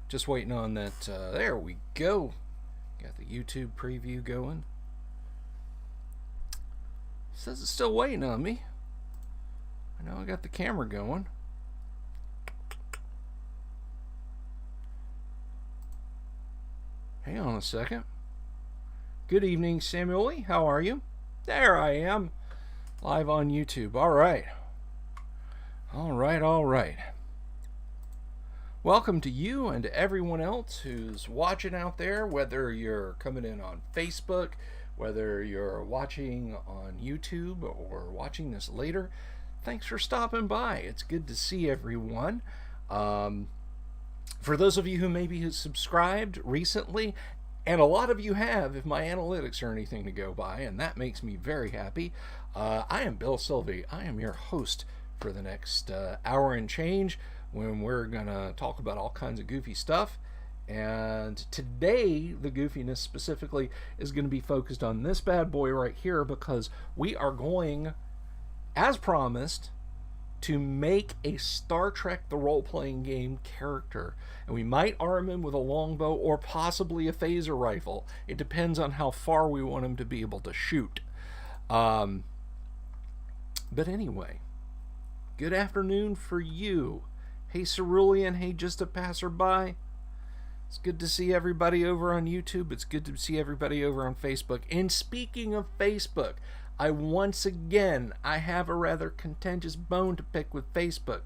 Just waiting on that. There we go. Got the YouTube preview going. Says it's still waiting on me. I know I got the camera going. Hang on a second. Good evening, Samuel. How are you? There I am. Live on YouTube. All right. All right. Welcome to you and to everyone else who's watching out there, whether you're coming in on Facebook, whether you're watching on YouTube or watching this later. Thanks for stopping by. It's good to see everyone. For those of you who maybe have subscribed recently, and a lot of you have, if my analytics are anything to go by, and that makes me very happy, I am Bill Sylvie. I am your host for the next hour and change, when we're going to talk about all kinds of goofy stuff. And today, the goofiness specifically is going to be focused on this bad boy right here, because we are going, as promised, to make a Star Trek the role-playing game character. And we might arm him with a longbow or possibly a phaser rifle. It depends on how far we want him to be able to shoot. But anyway, good afternoon for you. Hey Cerulean, hey Just a Passerby. It's good to see everybody over on YouTube. It's good to see everybody over on Facebook. And speaking of Facebook, I have a rather contentious bone to pick with Facebook.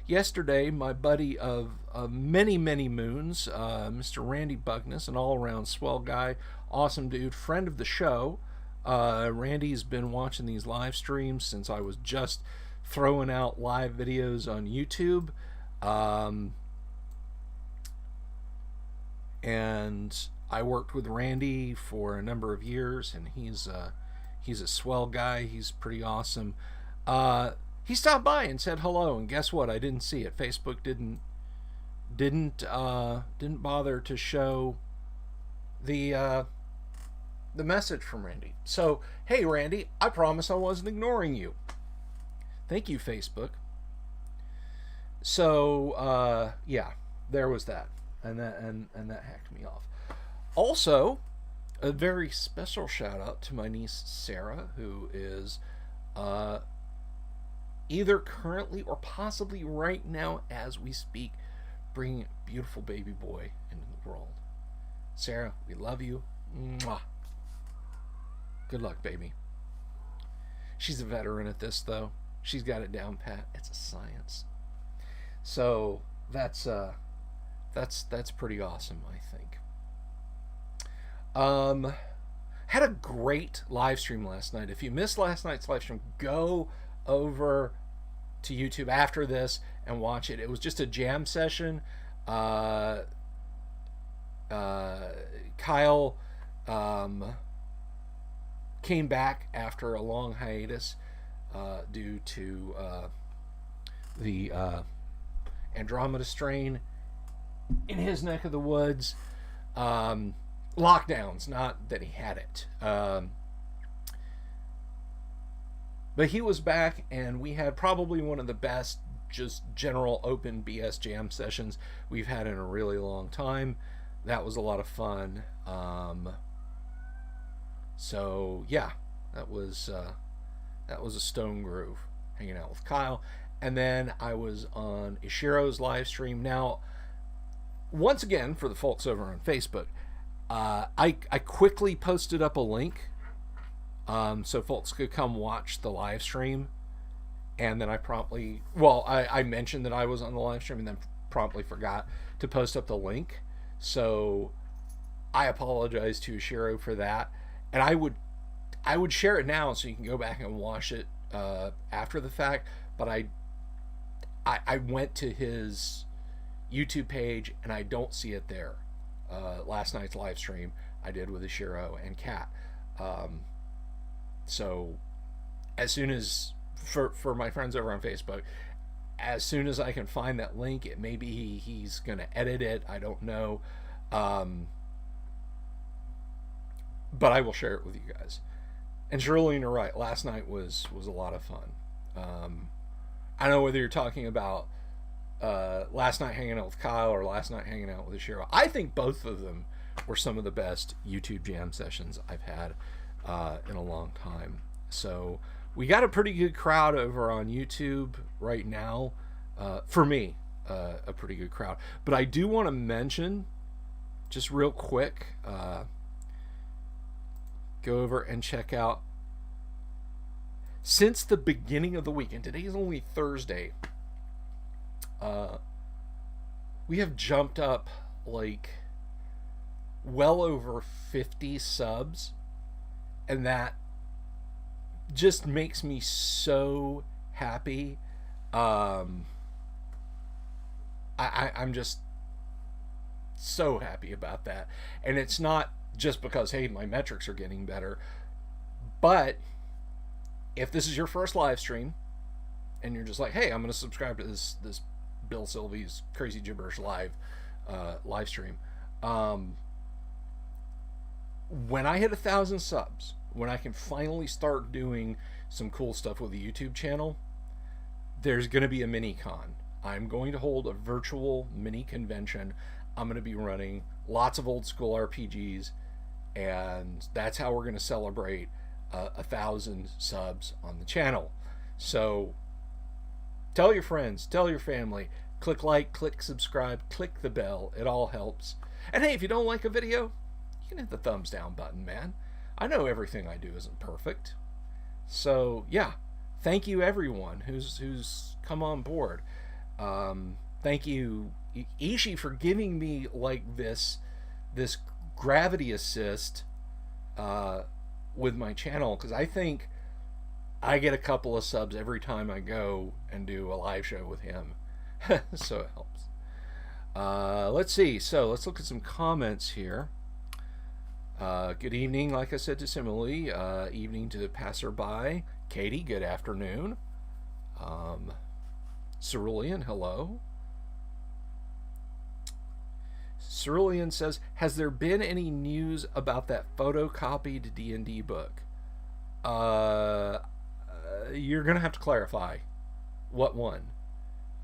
Yesterday, my buddy of many, many moons, Mr. Randy Bugness, an all-around swell guy, awesome dude, friend of the show. Randy's been watching these live streams since I was just throwing out live videos on YouTube. And I worked with Randy for a number of years, and he's a swell guy. He's pretty awesome. He stopped by and said hello, and guess what? I didn't see it. Facebook didn't bother to show the message from Randy. So, hey Randy, I promise I wasn't ignoring you. Thank you, Facebook. So, yeah, there was that. And that hacked me off. Also, a very special shout out to my niece Sarah, who is either currently or possibly right now as we speak bringing a beautiful baby boy into the world. Sarah, we love you. Mwah. Good luck, baby. She's a veteran at this, though. She's got it down pat. It's a science. So that's pretty awesome, I think. Had a great live stream last night. If you missed last night's live stream, go over to YouTube after this and watch it. It was just a jam session. Kyle came back after a long hiatus due to the Andromeda strain in his neck of the woods. Lockdowns, not that he had it. But he was back, and we had probably one of the best just general open BS jam sessions we've had in a really long time. That was a lot of fun. So yeah, that was a stone groove hanging out with Kyle. And then I was on Ishiro's live stream. Now, once again, for the folks over on Facebook, I quickly posted up a link so folks could come watch the live stream. And then I mentioned that I was on the live stream and then promptly forgot to post up the link. So I apologize to Ishiro for that. And I would share it now so you can go back and watch it after the fact. But I went to his YouTube page and I don't see it there. Last night's live stream I did with Ishiro and Kat. So as soon as for my friends over on Facebook, as soon as I can find that link, it maybe he's gonna edit it. I don't know, but I will share it with you guys. And Shirley, you're right. Last night was a lot of fun. I don't know whether you're talking about Last Night Hanging Out with Kyle or Last Night Hanging Out with Ashiro. I think both of them were some of the best YouTube jam sessions I've had in a long time. So we got a pretty good crowd over on YouTube right now. For me, a pretty good crowd. But I do want to mention, just real quick, go over and check out. Since the beginning of the week, and today is only Thursday, we have jumped up like well over 50 subs, and that just makes me so happy. I'm just so happy about that, and it's not just because, hey, my metrics are getting better, but if this is your first live stream and you're just like, hey, I'm going to subscribe to this Bill Sylvie's Crazy Gibberish live stream, when I hit 1,000 subs, when I can finally start doing some cool stuff with the YouTube channel, there's going to be a mini con. I'm going to hold a virtual mini convention. I'm going to be running lots of old school RPGs, and that's how we're going to celebrate 1,000 subs on the channel. So tell your friends, tell your family, click like, click subscribe, click the bell. It all helps. And hey, if you don't like a video, you can hit the thumbs down button, man. I know everything I do isn't perfect. So yeah, thank you everyone who's come on board. Thank you, Ishii, for giving me like this gravity assist with my channel, because I think I get a couple of subs every time I go and do a live show with him. So it helps. Let's see. So let's look at some comments here. Good evening, like I said to Simile. Evening to the passerby. Katie, good afternoon. Cerulean, hello. Cerulean says, has there been any news about that photocopied D&D book? You're going to have to clarify. What one?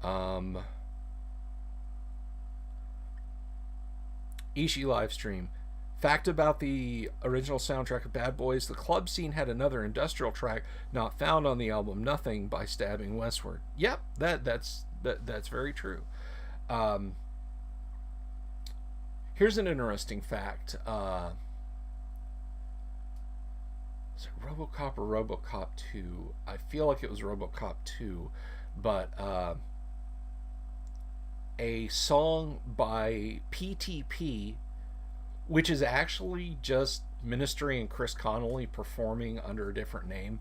Ishii livestream. Fact about the original soundtrack of Bad Boys: the club scene had another industrial track not found on the album Nothing by Stabbing Westward. Yep, that's very true. Here's an interesting fact. Is it RoboCop or RoboCop 2? I feel like it was RoboCop 2, but a song by PTP, which is actually just Ministry and Chris Connolly performing under a different name.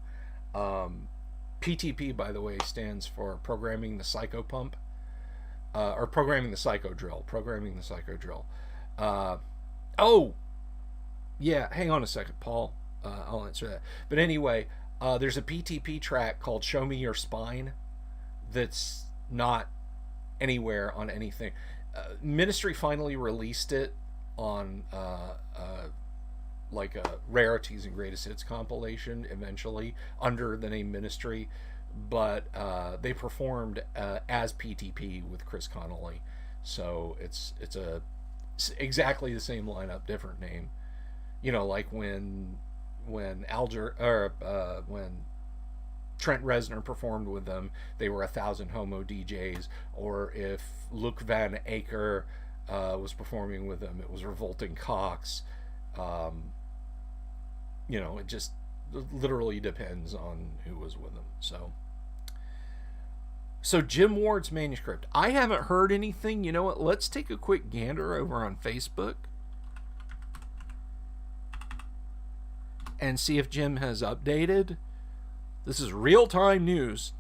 PTP, by the way, stands for Programming the Psycho Pump, or Programming the Psycho Drill. Programming the Psycho Drill. Oh, yeah, hang on a second, Paul. I'll answer that. But anyway, there's a PTP track called Show Me Your Spine that's not anywhere on anything. Ministry finally released it on like a Rarities and Greatest Hits compilation eventually under the name Ministry, but they performed as PTP with Chris Connolly, so it's exactly the same lineup, different name. You know, like when Trent Reznor performed with them, they were 1,000 Homo DJs, or if Luke Van Aker was performing with them, it was Revolting Cox. You know, it just literally depends on who was with them. So Jim Ward's manuscript. I haven't heard anything. You know what? Let's take a quick gander over on Facebook and see if Jim has updated. This is real-time news.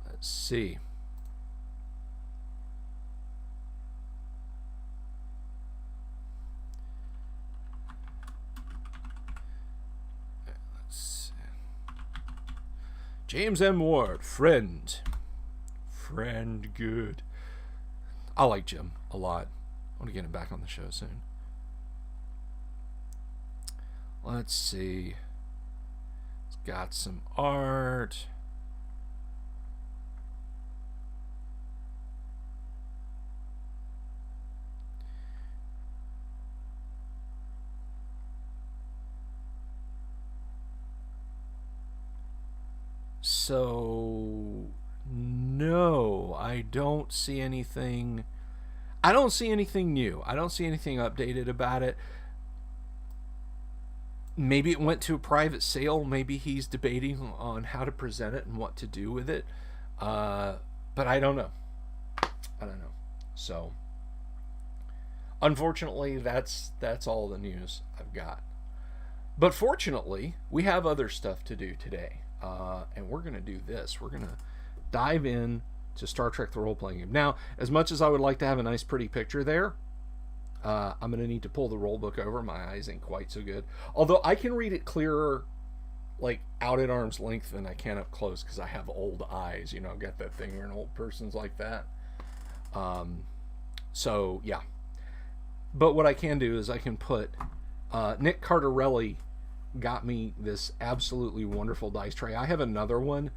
Let's see. James M. Ward, friend good. I like Jim a lot. I want to get him back on the show soon. Let's see. It's got some art. So no, I don't see anything. I don't see anything new. I don't see anything updated about it. Maybe it went to a private sale. Maybe he's debating on how to present it and what to do with it. But I don't know. I don't know. So, unfortunately, that's all the news I've got. But fortunately, we have other stuff to do today, and we're going to do this. We're going to dive in to Star Trek: The Role Playing Game. Now, as much as I would like to have a nice, pretty picture there, I'm going to need to pull the rule book over. My eyes ain't quite so good. Although I can read it clearer, like out at arm's length, than I can up close because I have old eyes. You know, I've got that thing where an old person's like that. So, yeah. But what I can do is I can put... Nick Cardarelli got me this absolutely wonderful dice tray. I have another one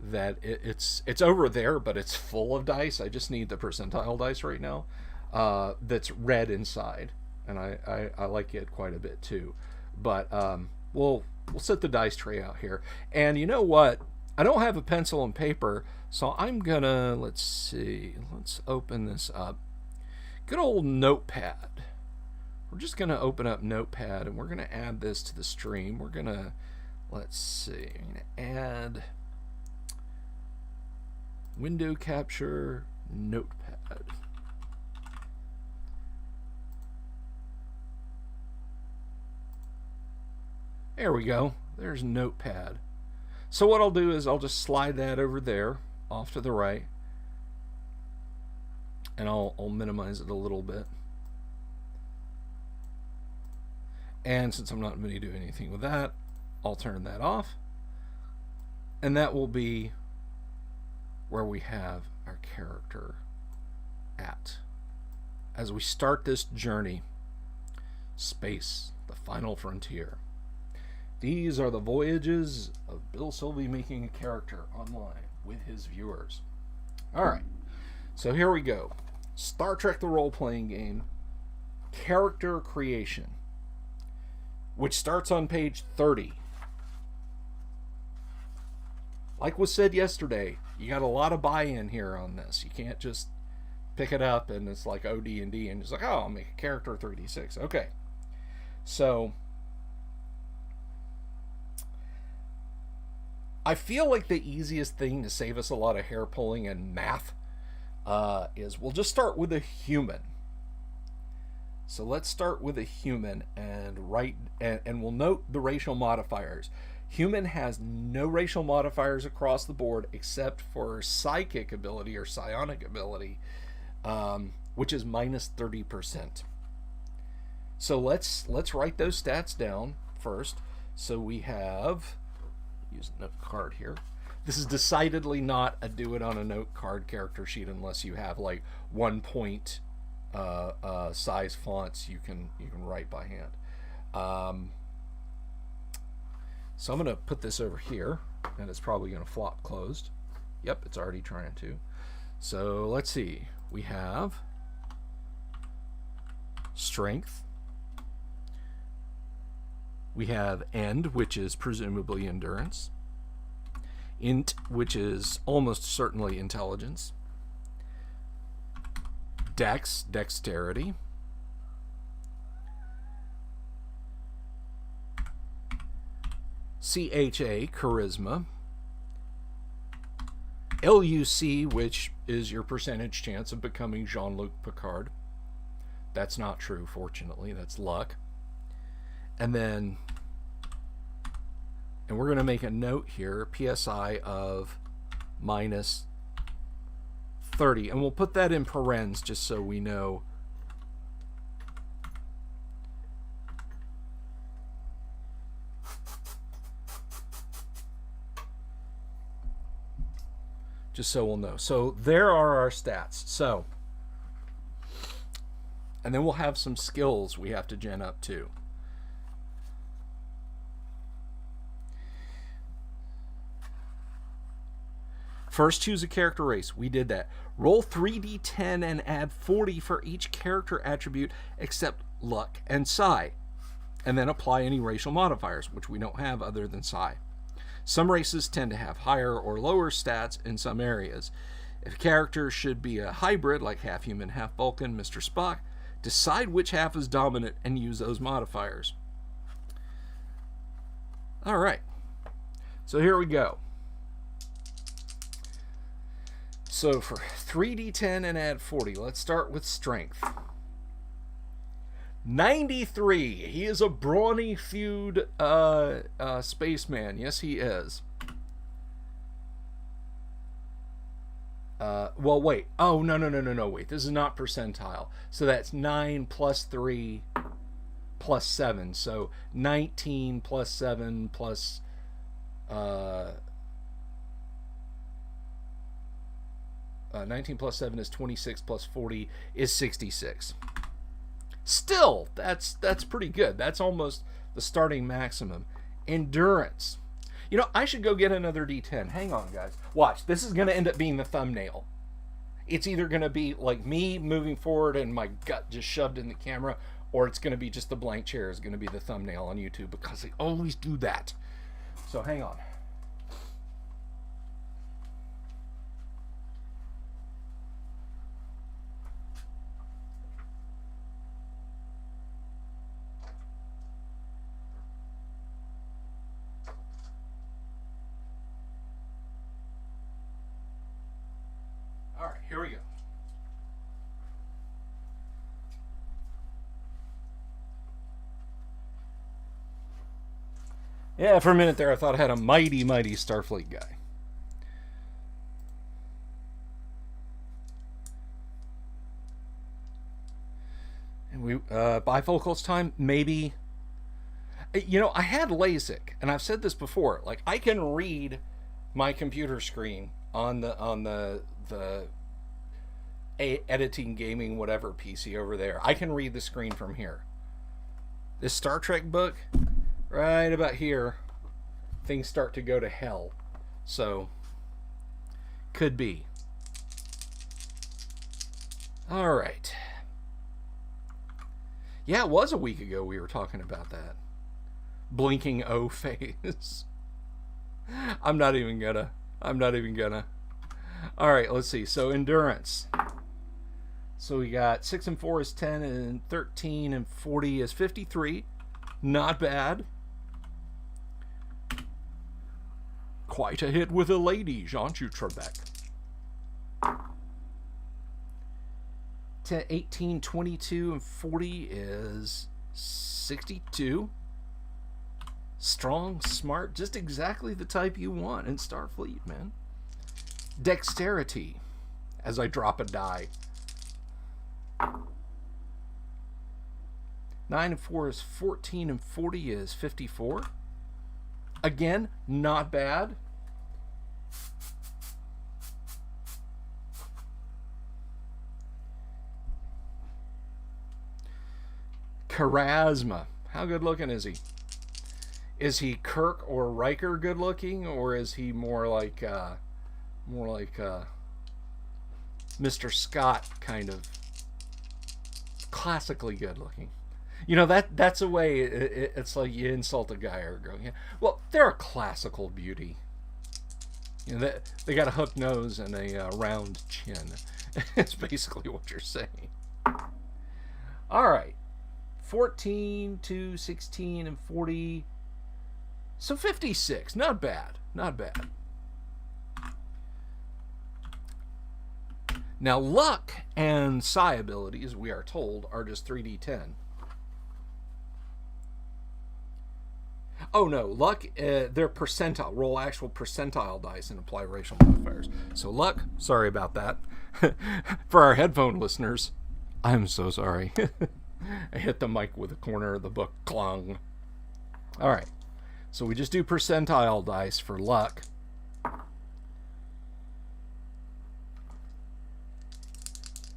that it's over there, but it's full of dice. I just need the percentile dice right now. That's red inside, and I like it quite a bit too. But we'll set the dice tray out here, and you know what? I don't have a pencil and paper, so I'm gonna let's open this up. Good old Notepad. We're just gonna open up Notepad, and we're gonna add this to the stream. We're gonna I'm gonna add window capture Notepad. There we go. There's Notepad. So what I'll do is I'll just slide that over there, off to the right, and I'll minimize it a little bit. And since I'm not going to do anything with that, I'll turn that off. And that will be where we have our character at. As we start this journey, space, the final frontier. These are the voyages of Bill Sylvie making a character online with his viewers. Alright, so here we go. Star Trek: The Role-Playing Game, character creation, which starts on page 30. Like was said yesterday, you got a lot of buy-in here on this. You can't just pick it up and it's like OD&D and it's like, oh, I'll make a character 3d6. Okay, so I feel like the easiest thing to save us a lot of hair pulling and math is we'll just start with a human. So let's start with a human and we'll note the racial modifiers. Human has no racial modifiers across the board except for psychic ability or psionic ability, which is minus 30%. So let's write those stats down first. So we have, use a note card here. This is decidedly not a do it on a note card character sheet unless you have like 1 point size fonts you can write by hand. So I'm going to put this over here, and it's probably going to flop closed. Yep, it's already trying to. So let's see. We have strength. We have end, which is presumably endurance. Int, which is almost certainly intelligence. Dex, dexterity. CHA, charisma. LUC, which is your percentage chance of becoming Jean-Luc Picard. That's not true, fortunately. That's luck. And then, and we're going to make a note here, PSI of minus 30. And we'll put that in parens just so we know. Just so we'll know. So there are our stats. So, and then we'll have some skills we have to gen up too. First, choose a character race. We did that. Roll 3d10 and add 40 for each character attribute except luck and psi. And then apply any racial modifiers, which we don't have other than psi. Some races tend to have higher or lower stats in some areas. If a character should be a hybrid, like half human, half Vulcan, Mr. Spock, decide which half is dominant and use those modifiers. All right, so here we go. So for 3d10 and add 40, let's start with strength. 93. He is a brawny thewed spaceman. Yes, he is. Well, wait. Oh, no. Wait, this is not percentile. So that's 9 plus 3 plus 7. So 19 plus 7 plus... 19 plus 7 is 26 plus 40 is 66. Still, that's pretty good. That's almost the starting maximum. Endurance. You know, I should go get another D10. Hang on, guys. Watch. This is going to end up being the thumbnail. It's either going to be like me moving forward and my gut just shoved in the camera, or it's going to be just the blank chair is going to be the thumbnail on YouTube, because they always do that. So hang on. Here we go. Yeah, for a minute there I thought I had a mighty Starfleet guy. And we bifocals time, maybe. You know, I had LASIK, and I've said this before. Like, I can read my computer screen on the editing, gaming, whatever PC over there. I can read the screen from here. This Star Trek book, right about here, things start to go to hell. So, could be. All right. Yeah, it was a week ago we were talking about that. Blinking O phase. I'm not even gonna. All right, let's see. So, endurance. So we got 6 and 4 is 10, and 13 and 40 is 53. Not bad. Quite a hit with the ladies, aren't you, Trebek? 10, 18, 22, and 40 is 62. Strong, smart, just exactly the type you want in Starfleet, man. Dexterity, as I drop a die. 9 and 4 is 14, and 40 is 54. Again, not bad. Charisma. How good looking is he? Is he Kirk or Riker good looking, or is he more like Mr. Scott kind of classically good looking? You know, that's a way it's like you insult a guy or a girl. Yeah. Well, they're a classical beauty. You know, they got a hook nose and a round chin. It's basically what you're saying. All right. 14 to 16 and 40. So 56. Not bad. Not bad. Now, luck and psi abilities, we are told, are just 3d10. Oh no, luck, they're percentile. Roll actual percentile dice and apply racial modifiers. So luck, sorry about that. For our headphone listeners, I'm so sorry. I hit the mic with a corner of the book. Clong. All right. So we just do percentile dice for luck.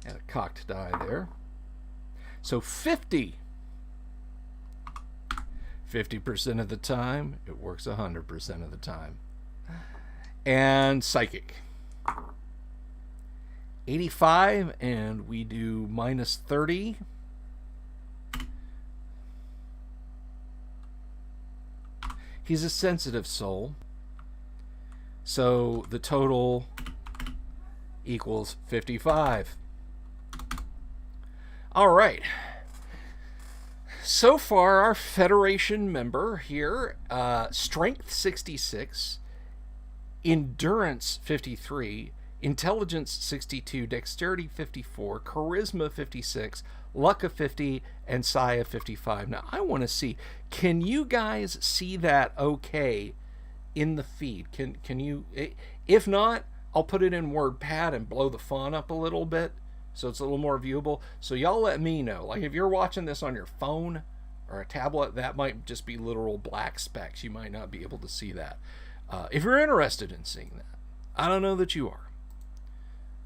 And a cocked die there. So 50. 50% of the time, it works 100% of the time. And psychic. 85, and we do minus 30. He's a sensitive soul. So the total equals 55. All right. So far, our Federation member here, Strength 66, Endurance 53, Intelligence 62, Dexterity 54, Charisma 56, Luck of 50, and Psi of 55. Now, I want to see, can you guys see that okay in the feed? Can you? If not, I'll put it in WordPad and blow the font up a little bit so it's a little more viewable. So y'all let me know. Like if you're watching this on your phone or a tablet, that might just be literal black specks. You might not be able to see that. If you're interested in seeing that, I don't know that you are.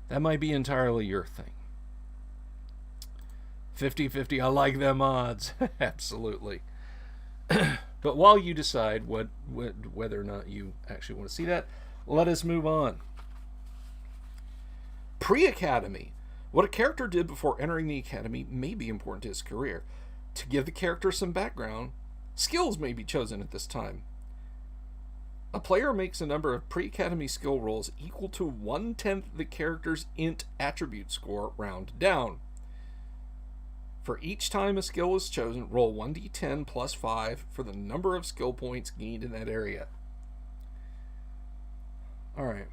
That might be entirely your thing. 50-50, I like them odds. Absolutely. But while you decide whether or not you actually want to see that, let us move on. Pre-Academy. What a character did before entering the Academy may be important to his career. To give the character some background, skills may be chosen at this time. A player makes a number of pre-Academy skill rolls equal to 1/10 the character's int attribute score, rounded down. For each time a skill is chosen, roll 1d10 plus 5 for the number of skill points gained in that area. Alright.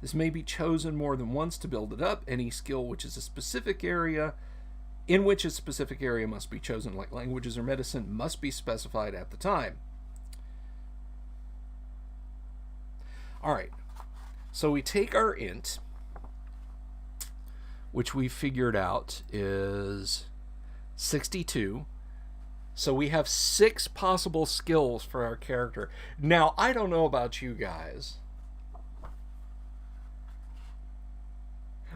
This may be chosen more than once to build it up. Any skill which is a specific area, in which a specific area must be chosen, like languages or medicine, must be specified at the time. Alright. So we take our int, which we figured out is 62. So we have 6 possible skills for our character. Now, I don't know about you guys,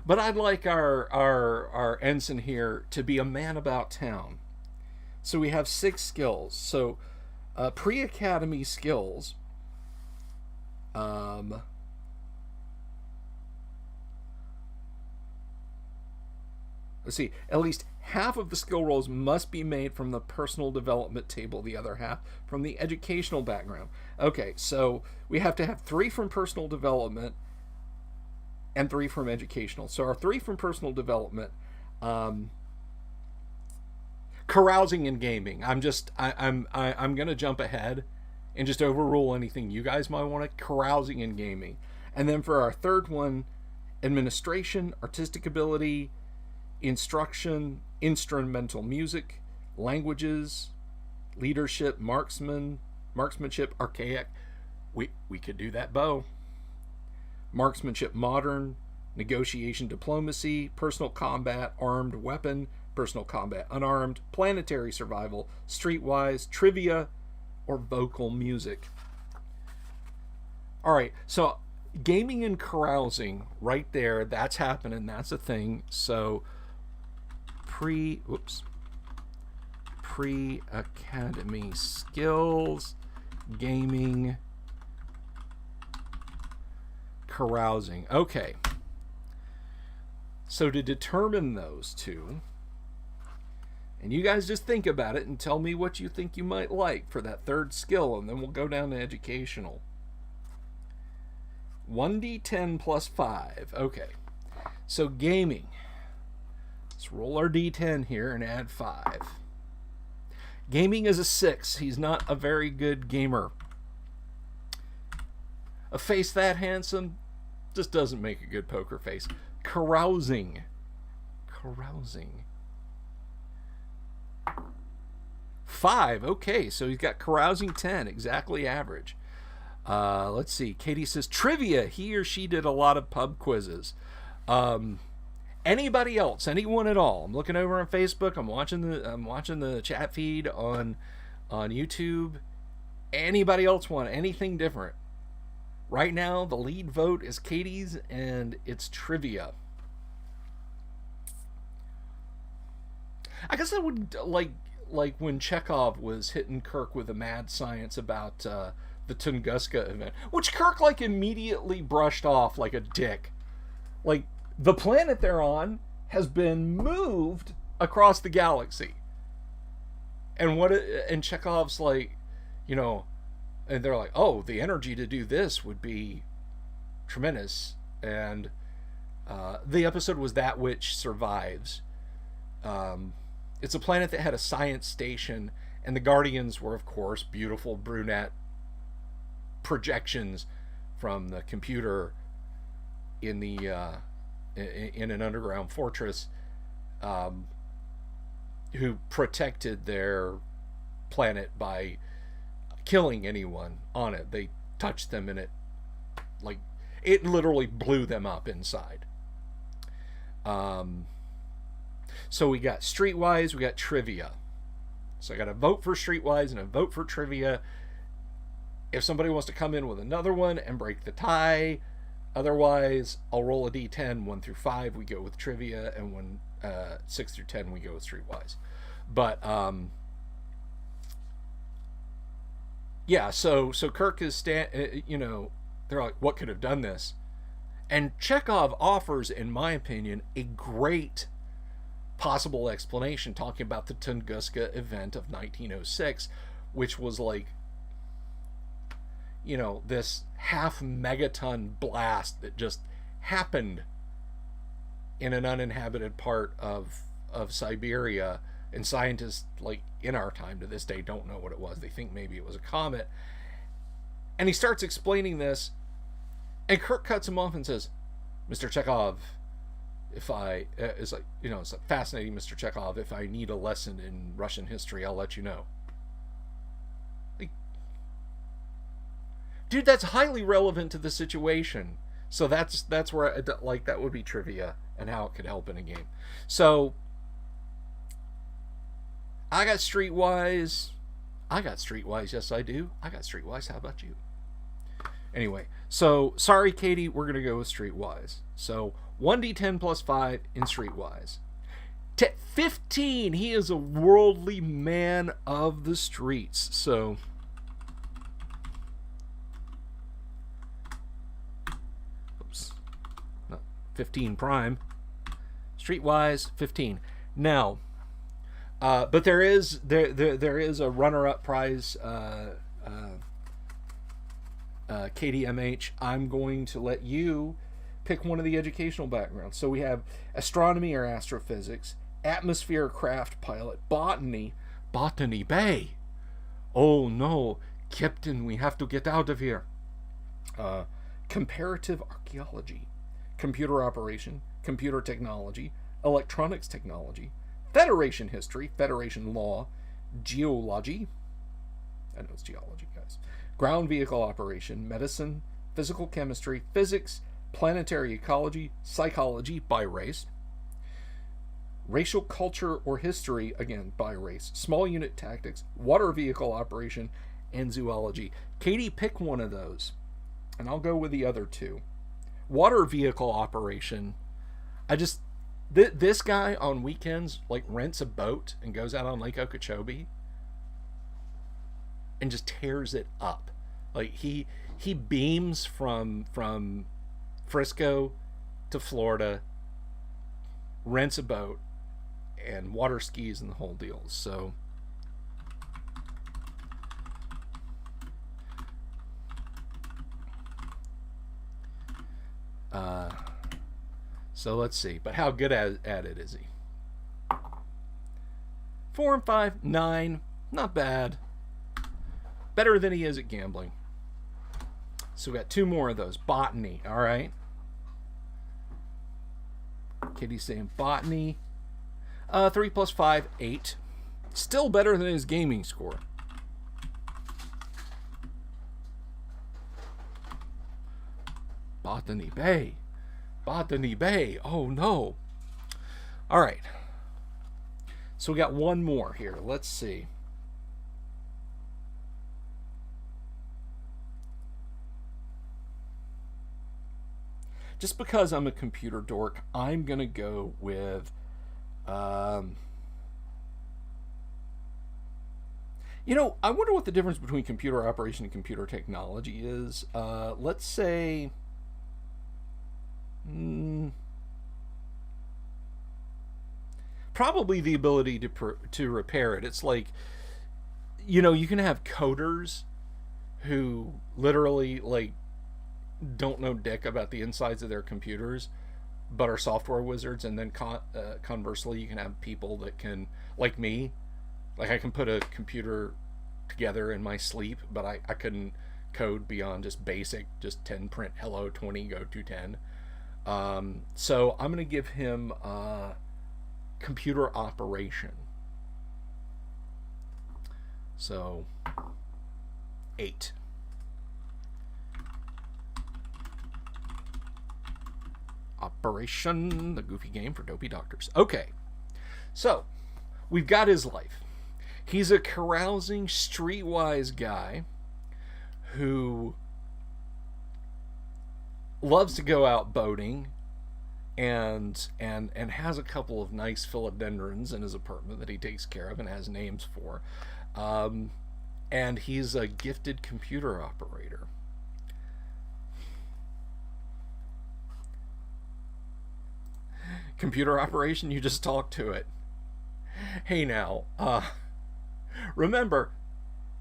but I'd like our ensign here to be a man about town. So we have 6 skills. So pre-Academy skills. Let's see, at least half of the skill rolls must be made from the personal development table, the other half from the educational background. Okay, so we have to have 3 from personal development and 3 from educational. So our 3 from personal development, carousing and gaming. I'm gonna jump ahead and just overrule anything you guys might want to. Carousing and gaming. And then for our third one, administration, artistic ability, instruction, instrumental music, languages, leadership, marksmanship, archaic. We could do that bow. Marksmanship, modern, negotiation, diplomacy, personal combat, armed weapon, personal combat, unarmed, planetary survival, streetwise, trivia, or vocal music. All right, so gaming and carousing right there, that's happening, that's a thing. So pre-Academy skills, gaming, carousing. Okay, so to determine those two, and you guys just think about it and tell me what you think you might like for that third skill, and then we'll go down to educational. 1d10 plus 5. Okay. So gaming. Let's roll our d10 here and add 5. Gaming is a 6. He's not a very good gamer. A face that handsome just doesn't make a good poker face. Carousing. 5. Okay, so he's got carousing 10, exactly average. Let's see. Katie says trivia. He or she did a lot of pub quizzes. Anybody else? Anyone at all? I'm looking over on Facebook. I'm watching the chat feed on YouTube. Anybody else want anything different? Right now, the lead vote is Katie's, and it's trivia. I guess I would like when Chekhov was hitting Kirk with a mad science about the Tunguska event, which Kirk like immediately brushed off like a dick. Like, the planet they're on has been moved across the galaxy. And Chekhov's like, and they're like, oh, the energy to do this would be tremendous. And the episode was That Which Survives. It's a planet that had a science station, and the Guardians were, of course, beautiful brunette projections from the computer in the in an underground fortress, who protected their planet by killing anyone on it. They touched them and it literally blew them up inside. So we got Streetwise, we got Trivia. So I got a vote for Streetwise and a vote for Trivia. If somebody wants to come in with another one and break the tie, otherwise I'll roll a d10. 1 through 5 we go with Trivia, and 6 through 10 we go with Streetwise. But yeah, so Kirk is they're like, what could have done this? And Chekhov offers, in my opinion, a great possible explanation, talking about the Tunguska event of 1906, which was like, this half megaton blast that just happened in an uninhabited part of Siberia, and scientists, like, in our time to this day, don't know what it was. They think maybe it was a comet. And he starts explaining this, and Kirk cuts him off and says, Mr. Chekhov, it's like fascinating, Mr. Chekhov, if I need a lesson in Russian history, I'll let you know. Like, dude, that's highly relevant to the situation. So that's where that would be Trivia and how it could help in a game. So I got Streetwise. Yes, I do. I got Streetwise. How about you? Anyway, so sorry, Katie, we're going to go with Streetwise. So 1d10 plus 5 in Streetwise. 15, he is a worldly man of the streets. So oops, not 15 prime. Streetwise 15. Now, but there is a runner-up prize, KDMH. I'm going to let you pick one of the educational backgrounds. So we have astronomy or astrophysics, atmosphere craft pilot, botany bay. Oh no, Captain, we have to get out of here. Comparative archaeology, computer operation, computer technology, electronics technology, Federation history, Federation law, geology. I know it's geology, guys. Ground vehicle operation, medicine, physical chemistry, physics, planetary ecology, psychology by race, racial culture or history, again by race, small unit tactics, water vehicle operation, and zoology. Katie, pick one of those, and I'll go with the other two. Water vehicle operation. This guy on weekends like rents a boat and goes out on Lake Okeechobee and just tears it up. Like he beams from Frisco to Florida, rents a boat, and water skis and the whole deal. So let's see. But how good at it is he? 4 and 5, 9. Not bad. Better than he is at gambling. So we got 2 more of those. Botany. All right. Kitty's saying botany. 3 plus 5, 8. Still better than his gaming score. Botany Bay. Botany Bay. Oh no. All right. So we got one more here. Let's see. Just because I'm a computer dork, I'm going to go with I wonder what the difference between computer operation and computer technology is. Let's say probably the ability to repair it. It's like, you can have coders who literally like don't know dick about the insides of their computers, but are software wizards. And then conversely, you can have people that can, like me, like I can put a computer together in my sleep, but I couldn't code beyond just basic, just 10 print hello 20 go to 10. So I'm going to give him computer operation. So 8. Operation, the goofy game for dopey doctors. Okay, so we've got his life. He's a carousing, streetwise guy who loves to go out boating and has a couple of nice philodendrons in his apartment that he takes care of and has names for. And he's a gifted computer operator. Computer operation, you just talk to it. Hey now, remember,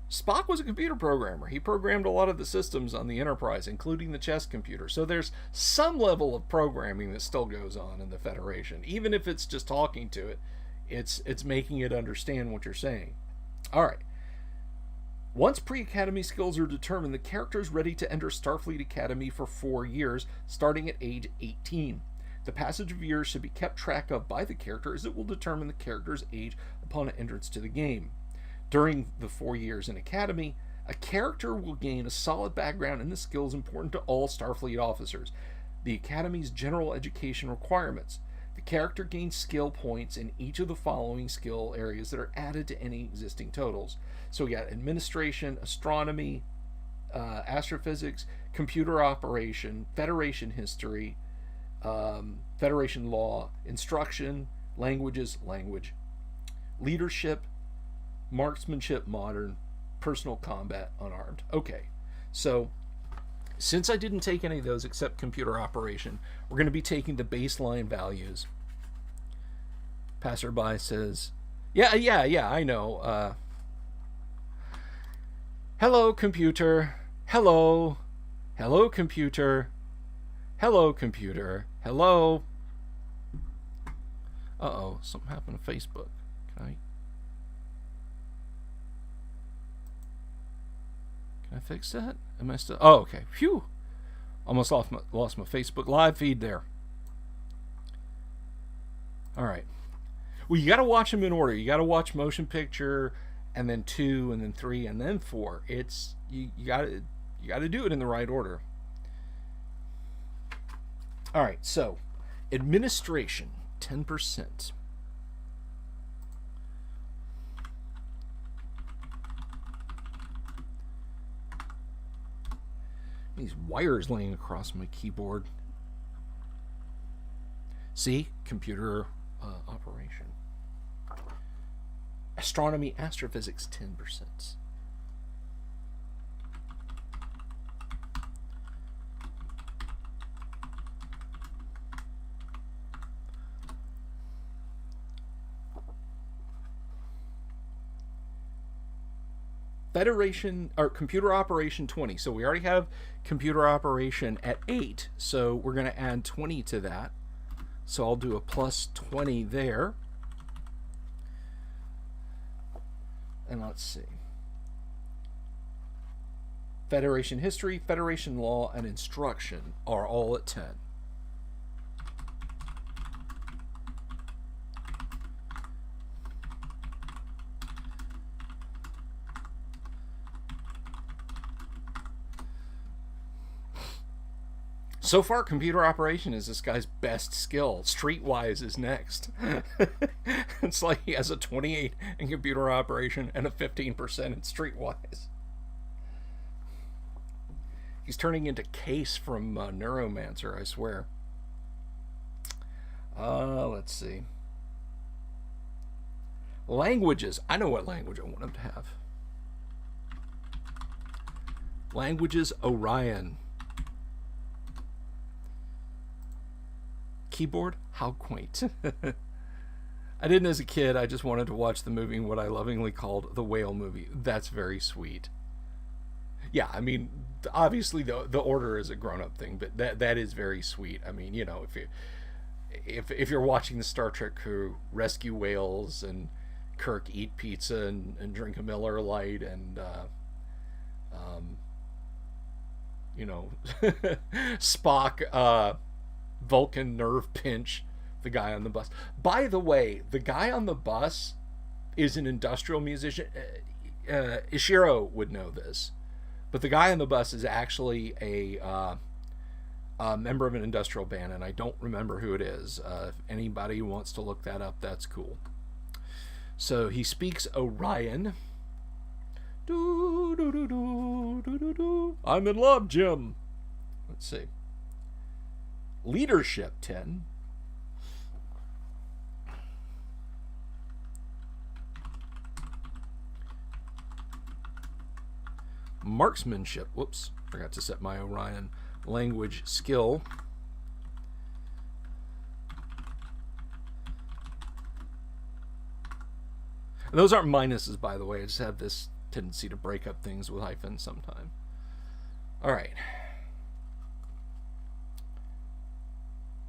Spock was a computer programmer. He programmed a lot of the systems on the Enterprise, including the chess computer. So there's some level of programming that still goes on in the Federation. Even if it's just talking to it, it's making it understand what you're saying. All right. Once pre-academy skills are determined, the character is ready to enter Starfleet Academy for 4 years, starting at age 18. The passage of years should be kept track of by the character, as it will determine the character's age upon entrance to the game. During the 4 years in Academy, a character will gain a solid background in the skills important to all Starfleet officers, the Academy's general education requirements. The character gains skill points in each of the following skill areas that are added to any existing totals. So we got administration, astronomy, astrophysics, computer operation, Federation history, Federation law, instruction, languages, leadership, marksmanship, modern, personal combat, unarmed. Okay, so since I didn't take any of those except computer operation, we're going to be taking the baseline values. Passerby says, yeah, I know. Hello, computer. Hello, computer. Hello, computer. Hello. Uh-oh, something happened to Facebook. Can I fix that? Am I still... Oh, okay. Phew. Almost lost my Facebook Live feed there. All right. Well, you got to watch them in order. You got to watch motion picture, and then 2, and then 3, and then 4. It's you got to do it in the right order. All right, so administration, 10%. These wires laying across my keyboard. See, computer operation. Astronomy, astrophysics, 10%. Federation or computer operation 20. So we already have computer operation at 8. So we're going to add 20 to that. So I'll do a plus 20 there. And let's see. Federation history, Federation law, and instruction are all at 10. So far, computer operation is this guy's best skill. Streetwise is next. It's like he has a 28 in computer operation and a 15% in streetwise. He's turning into Case from Neuromancer, I swear. Let's see. Languages. I know what language I want him to have. Languages, Orion. Keyboard, how quaint. I didn't as a kid. I just wanted to watch the movie, what I lovingly called the Whale movie. That's very sweet. yeah, I mean, obviously the order is a grown up thing, but that is very sweet. I mean, you know, if you're watching the Star Trek crew rescue whales and Kirk eat pizza and drink a Miller Lite and um, you know, Spock Vulcan nerve pinch the guy on the bus. By the way, the guy on the bus is an industrial musician. Ishiro would know this, but the guy on the bus is actually a member of an industrial band, and I don't remember who it is. If anybody wants to look that up, that's cool. So he speaks Orion. Do, do, do, do, do, do, do. I'm in love, Jim. Let's see. Leadership 10. Marksmanship. Whoops. Forgot to set my Orion language skill. And those aren't minuses, by the way. I just have this tendency to break up things with hyphens sometime. All right.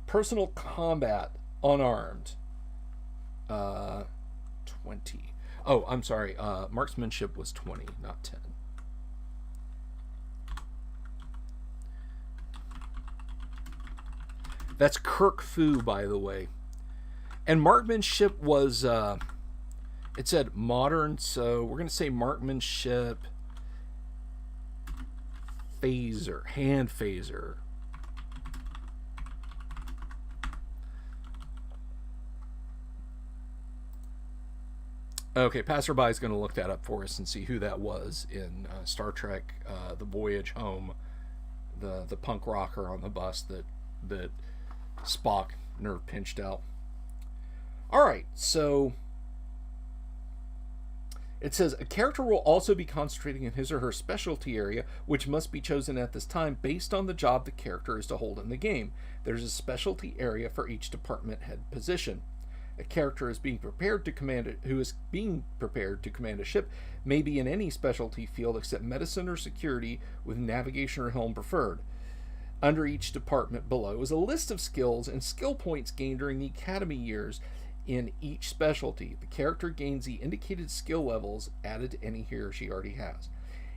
Personal combat unarmed. 20. Oh, I'm sorry. Marksmanship was 20, not 10. That's Kirk Fu, by the way. And marksmanship was, it said modern, so we're going to say marksmanship phaser, hand phaser. Okay, Passerby is going to look that up for us and see who that was in Star Trek: The Voyage Home, the punk rocker on the bus that Spock nerve pinched out. All right, so it says a character will also be concentrating in his or her specialty area, which must be chosen at this time based on the job the character is to hold in the game. There's a specialty area for each department head position. A character is being prepared to command who is being prepared to command a ship may be in any specialty field except medicine or security, with navigation or helm preferred. Under each department below is a list of skills and skill points gained during the academy years in each specialty. The character gains the indicated skill levels added to any he or she already has.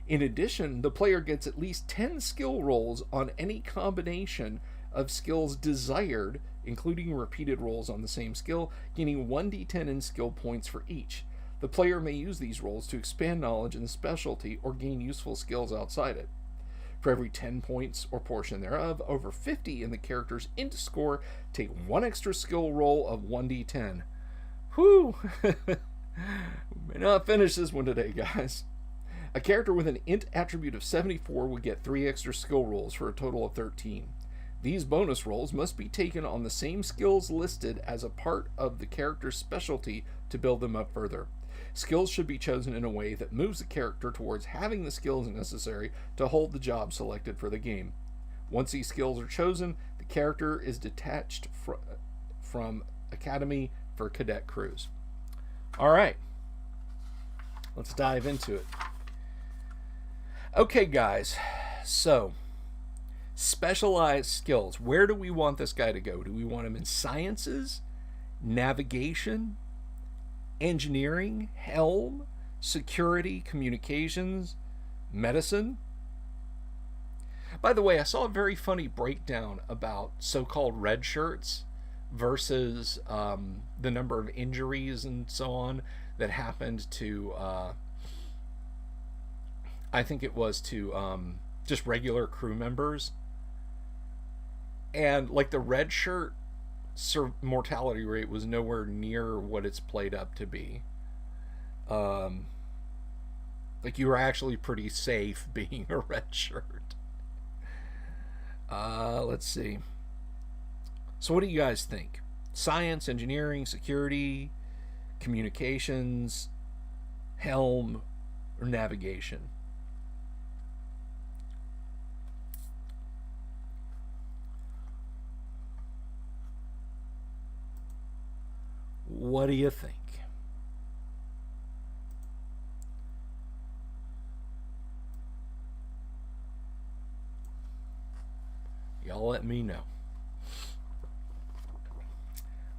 In addition, the player gets at least 10 skill rolls on any combination of skills desired, including repeated rolls on the same skill, gaining 1d10 in skill points for each. The player may use these rolls to expand knowledge in the specialty or gain useful skills outside it. For every 10 points or portion thereof, over 50 in the character's int score, take one extra skill roll of 1d10. Whew! May not finish this one today, guys. A character with an int attribute of 74 would get 3 extra skill rolls for a total of 13. These bonus rolls must be taken on the same skills listed as a part of the character's specialty to build them up further. Skills should be chosen in a way that moves the character towards having the skills necessary to hold the job selected for the game. Once these skills are chosen, the character is detached from Academy for cadet crews. All right, let's dive into it. Okay, guys, so specialized skills. Where do we want this guy to go? Do we want him in sciences, navigation, engineering, helm, security, communications, medicine? By the way, I saw a very funny breakdown about so-called red shirts versus the number of injuries and so on that happened to, I think it was to just regular crew members. And like the red shirt mortality rate was nowhere near what it's played up to be. Like you were actually pretty safe being a red shirt. Let's see. So what do you guys think? Science, engineering, security, communications, helm, or navigation? What do you think? let me know.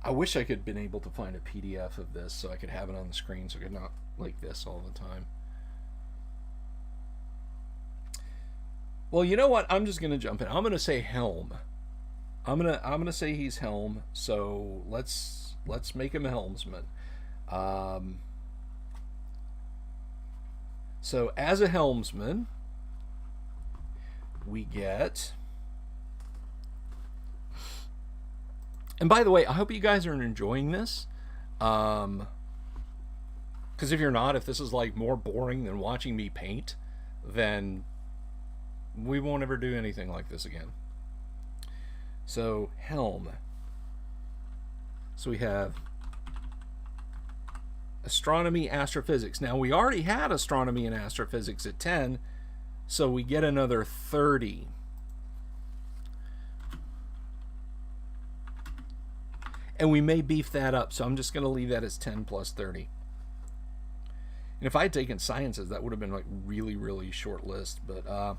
I wish I could have been able to find a PDF of this so I could have it on the screen so I could not like this all the time. Well, you know what? I'm just gonna jump in. I'm gonna say Helm. I'm gonna say he's Helm. So let's make him a helmsman. So as a helmsman, we get. And by the way, I hope you guys are enjoying this. Because if you're not, if this is like more boring than watching me paint, then we won't ever do anything like this again. So, Helm. So we have astronomy, astrophysics. Now, we already had astronomy and astrophysics at 10, so we get another 30. And we may beef that up, so I'm just going to leave that as 10 plus 30. And if I had taken sciences, that would have been like really, really short list. But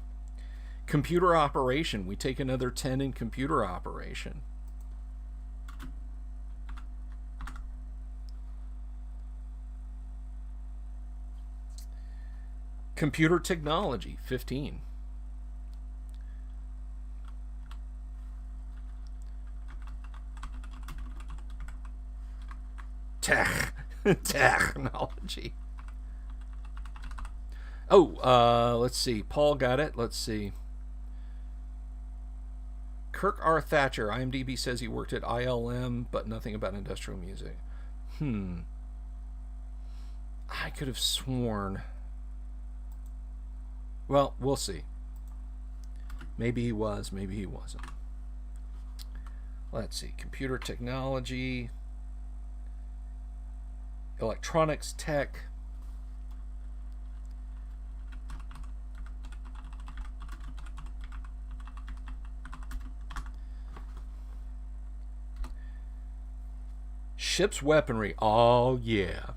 computer operation, we take another 10 in computer operation. Computer technology, 15. Technology. Oh, let's see. Paul got it. Let's see. Kirk R. Thatcher. IMDb says he worked at ILM, but nothing about industrial music. I could have sworn. Well, we'll see. Maybe he was, maybe he wasn't. Let's see. Computer technology. Electronics tech. Ship's weaponry. Oh, yeah.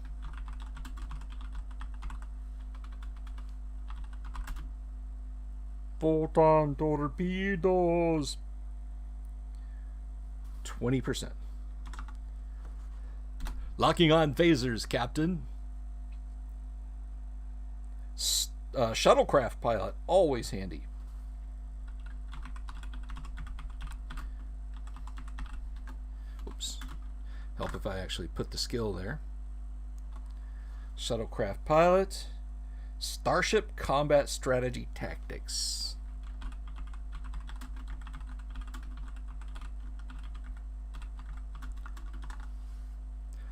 Photon torpedoes. 20%. Locking on phasers, Captain. Shuttlecraft pilot. Always handy. Oops. Help if I actually put the skill there. Shuttlecraft pilot. Starship combat strategy tactics.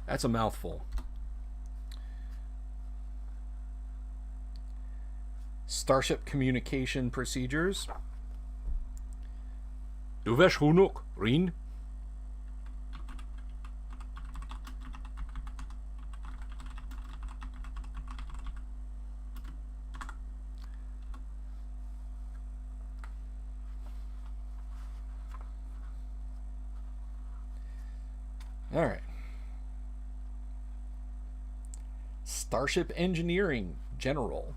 That's a mouthful. Starship communication procedures. Du wärst genug, Rin. All right. Starship engineering general.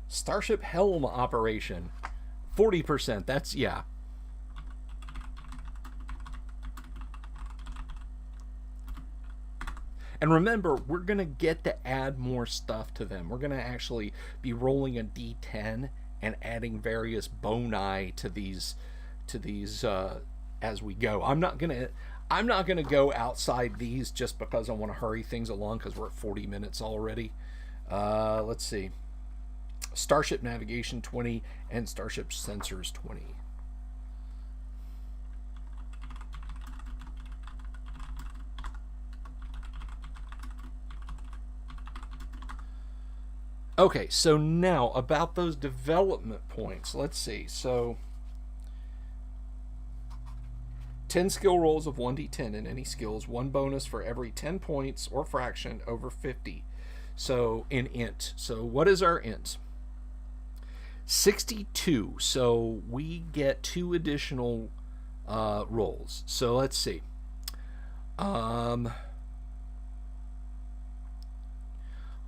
Starship helm operation. 40%. That's, yeah. And remember, we're going to get to add more stuff to them. We're going to actually be rolling a D10 and adding various boni to these as we go. I'm not going to go outside these just because I want to hurry things along because we're at 40 minutes already. Let's see. Starship navigation 20 and Starship sensors 20. Okay, so now about those development points. Let's see. So 10 skill rolls of 1d10 in any skills, 1 bonus for every 10 points or fraction over 50. So in int. So what is our int? 62. So we get 2 additional rolls. So let's see.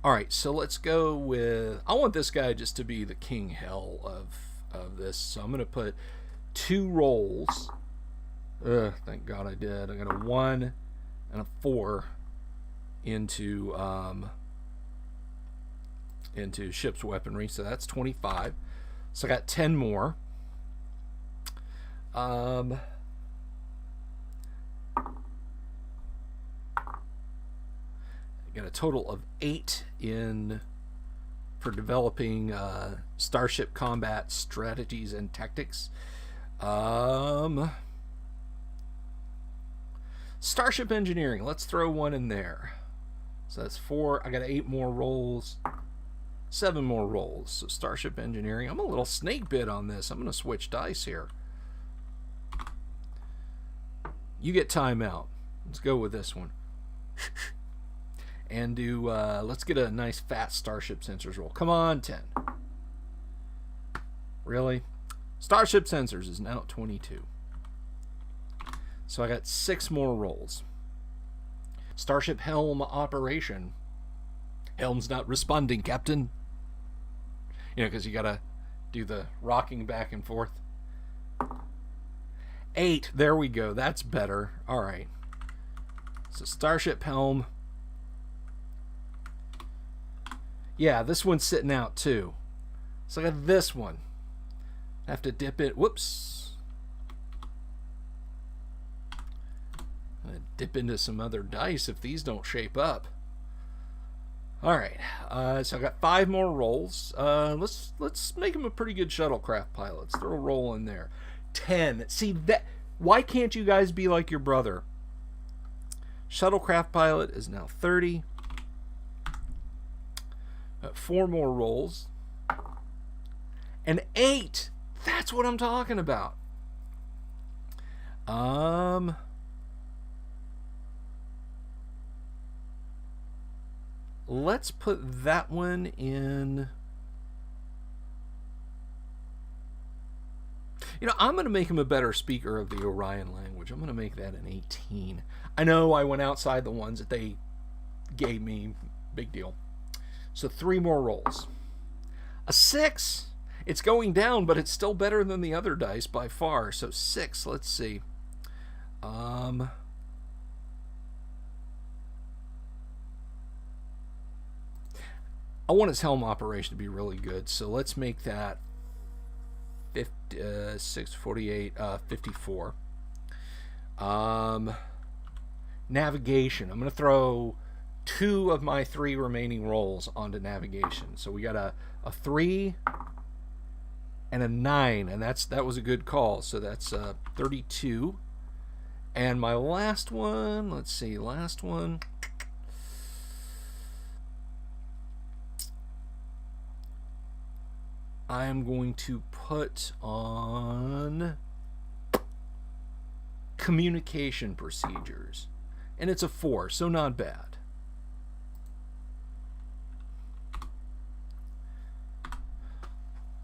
All right, so let's go with. I want this guy just to be the king hell of this. So I'm going to put 2 rolls. Thank God I did. I got a 1 and a 4 into ship's weaponry. So that's 25. So I got 10 more. Got a total of 8 in for developing starship combat strategies and tactics. Starship engineering, let's throw 1 in there. So that's 4. I got 8 more rolls, 7 more rolls. So starship engineering, I'm a little snake bit on this. I'm going to switch dice here. You get timeout. Let's go with this one. And do, let's get a nice fat starship sensors roll. Come on, 10. Really? Starship sensors is now at 22. So I got 6 more rolls. Starship helm operation. Helm's not responding, Captain. You know, because you got to do the rocking back and forth. 8. There we go. That's better. All right. So Starship helm. Yeah, this one's sitting out too. So I got this one. I have to dip it. Whoops. I'm gonna dip into some other dice if these don't shape up. All right. So I got 5 more rolls. Let's make him a pretty good shuttlecraft pilot. Let's throw a roll in there. 10. See that? Why can't you guys be like your brother? Shuttlecraft pilot is now 30. 4 more rolls. And 8. That's what I'm talking about. Let's put that one in. You know, I'm going to make him a better speaker of the Orion language. I'm going to make that an 18. I know I went outside the ones that they gave me. Big deal. So 3 more rolls. A 6. It's going down, but it's still better than the other dice by far. So 6. Let's see. I want his helm operation to be really good. So let's make that 6, 48, 54. Navigation. I'm going to throw 2 of my 3 remaining rolls onto navigation. So we got a 3 and a 9, and that was a good call. So that's 32. And my last one, let's see, last one. I am going to put on communication procedures. And it's a 4, so not bad.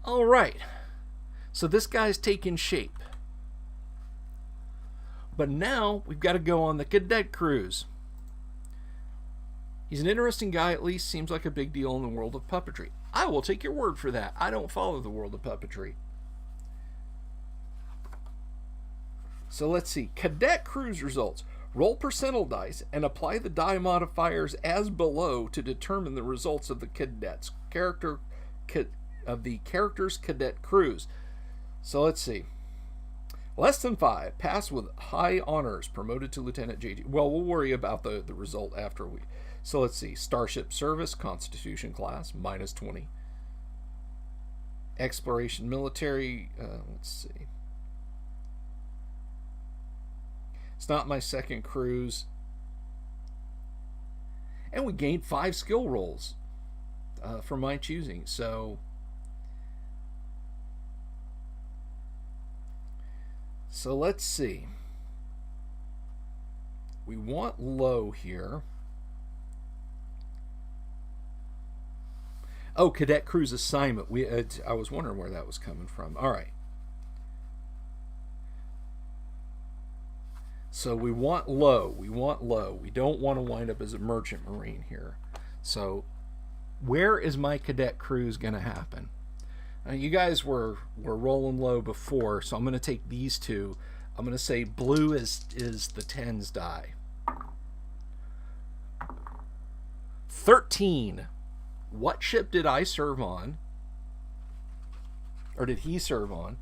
All right. So this guy's taking shape. But now we've got to go on the cadet cruise. He's an interesting guy, at least. Seems like a big deal in the world of puppetry. I will take your word for that. I don't follow the world of puppetry. So let's see. Cadet cruise results. Roll percentile dice and apply the die modifiers as below to determine the results of the cadet's character's cadet cruise. So let's see. Less than 5. Pass with high honors. Promoted to Lieutenant JG. Well, we'll worry about the result after we. So let's see. Starship service, Constitution class, -20. Exploration military, let's see. It's not my second cruise. And we gained 5 skill rolls for my choosing. So let's see. We want low here. Oh, cadet cruise assignment. I was wondering where that was coming from. All right. So we want low. We want low. We don't want to wind up as a merchant marine here. So where is my cadet cruise going to happen? Now, you guys were rolling low before, so I'm going to take these two. I'm going to say blue is the tens die. 13. What ship did I serve on? Or did he serve on?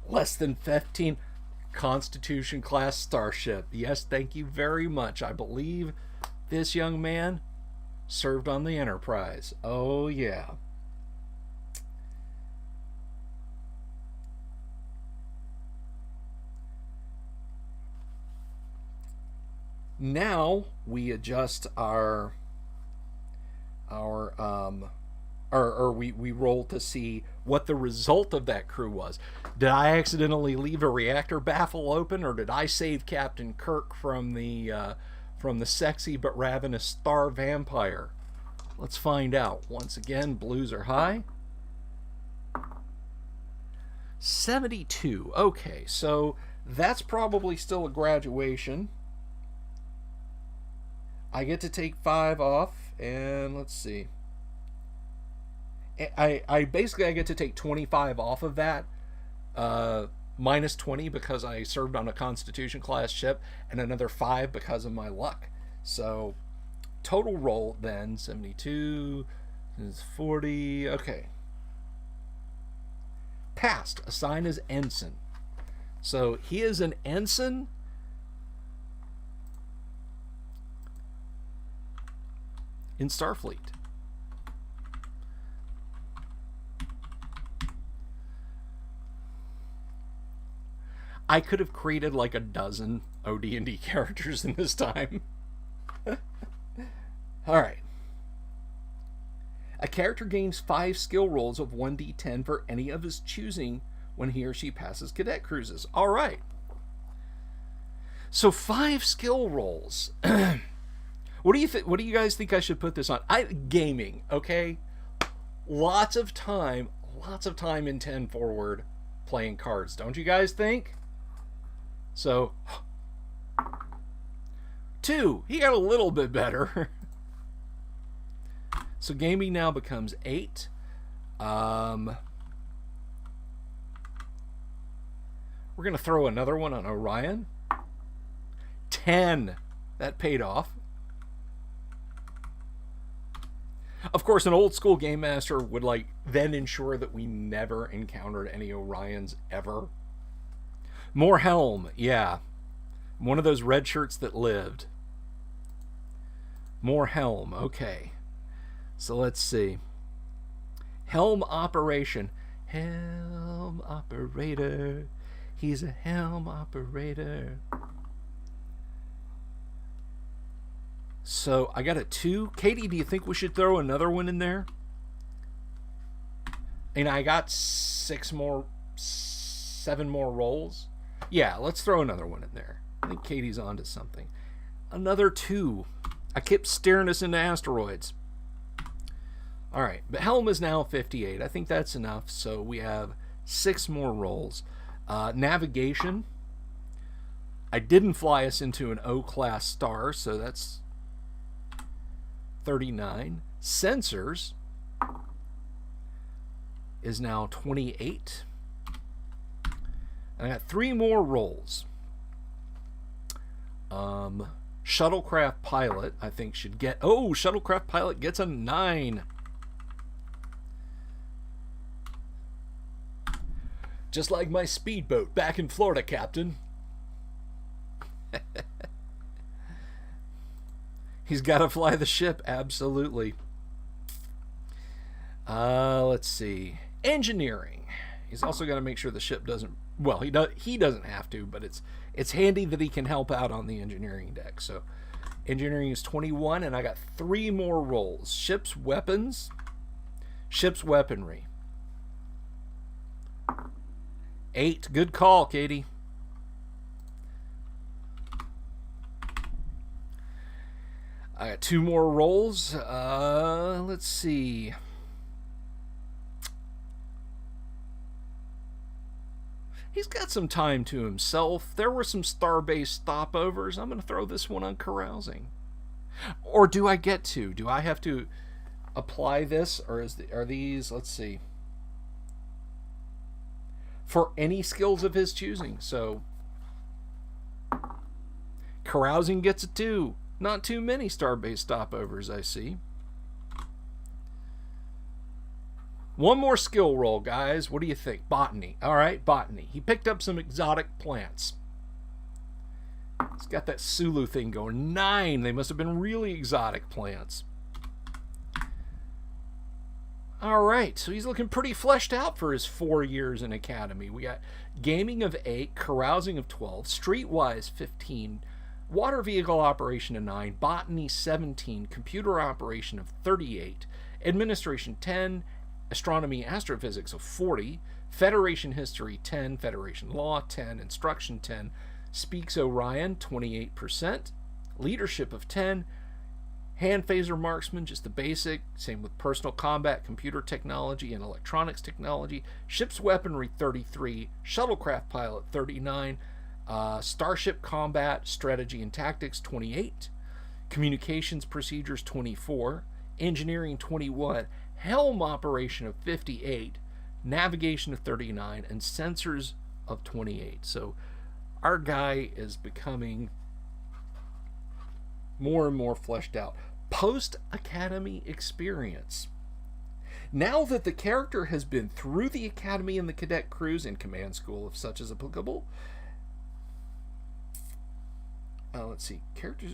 Less than 15. Constitution class starship. Yes, thank you very much. I believe this young man served on the Enterprise. Oh, yeah. Now we adjust our we roll to see what the result of that crew was. Did I accidentally leave a reactor baffle open, or did I save Captain Kirk from the sexy but ravenous star vampire? Let's find out. Once again, blues are high. 72. Okay, so that's probably still a graduation. I get to take 5 off, and let's see. I basically I get to take 25 off of that, minus 20 because I served on a Constitution class ship, and another 5 because of my luck. So total roll then 72 is 40. Okay. Passed. Assigned as ensign. So he is an ensign. In Starfleet. I could have created like a dozen OD&D characters in this time. Alright. A character gains 5 skill rolls of 1d10 for any of his choosing when he or she passes cadet cruises. Alright. So 5 skill rolls. What do you think? What do you guys think I should put this on? Gaming, okay? Lots of time in 10 forward playing cards, don't you guys think? So 2, he got a little bit better. So gaming now becomes 8. We're gonna throw another one on Orion. 10. That paid off. Of course, an old school game master would then ensure that we never encountered any Orions ever. More helm, yeah. One of those red shirts that lived. More helm, okay. So let's see. Helm operation. Helm operator. He's a helm operator. So I got a 2. Katie, do you think we should throw another one in there? And I got 7 more rolls. Yeah, let's throw another one in there. I think Katie's onto something. Another 2. I kept steering us into asteroids. All right, but helm is now 58. I think that's enough. So we have 6 more rolls. Navigation. I didn't fly us into an O-class star, so that's 39. Sensors is now 28. I got 3 more rolls. Shuttlecraft pilot, I think, should get... Oh, shuttlecraft pilot gets a 9. Just like my speedboat back in Florida, Captain. He's got to fly the ship, absolutely. Let's see. Engineering. He's also got to make sure the ship doesn't... Well, he doesn't have to, but it's handy that he can help out on the engineering deck. So, engineering is 21, and I got 3 more rolls. Ship's weapons. Ship's weaponry. 8. Good call, Katie. I got 2 more rolls. Let's see. some time to himself. There were some Starbase stopovers. I'm going to throw this one on carousing. Or do I get to? Do I have to apply this, or are these, let's see, for any skills of his choosing? So carousing gets a 2. Not too many Starbase stopovers, I see. One more skill roll, guys. What do you think? Botany. All right, botany. He picked up some exotic plants. He's got that Sulu thing going. 9. They must have been really exotic plants. All right, so he's looking pretty fleshed out for his 4 years in Academy. We got gaming of 8, carousing of 12, streetwise 15, water vehicle operation of 9, botany 17, computer operation of 38, administration 10, astronomy astrophysics of 40, Federation history 10, Federation law 10, instruction 10, speaks Orion 28%, leadership of 10, hand phaser marksman, just the basic, same with personal combat, computer technology, and electronics technology, ship's weaponry 33, shuttlecraft pilot 39, starship combat, strategy and tactics 28, communications procedures 24, engineering 21, helm operation of 58, navigation of 39, and sensors of 28. So our guy is becoming more and more fleshed out. Post-Academy experience. Now that the character has been through the Academy and the Cadet Crews and Command School, if such is applicable. Let's see. Characters.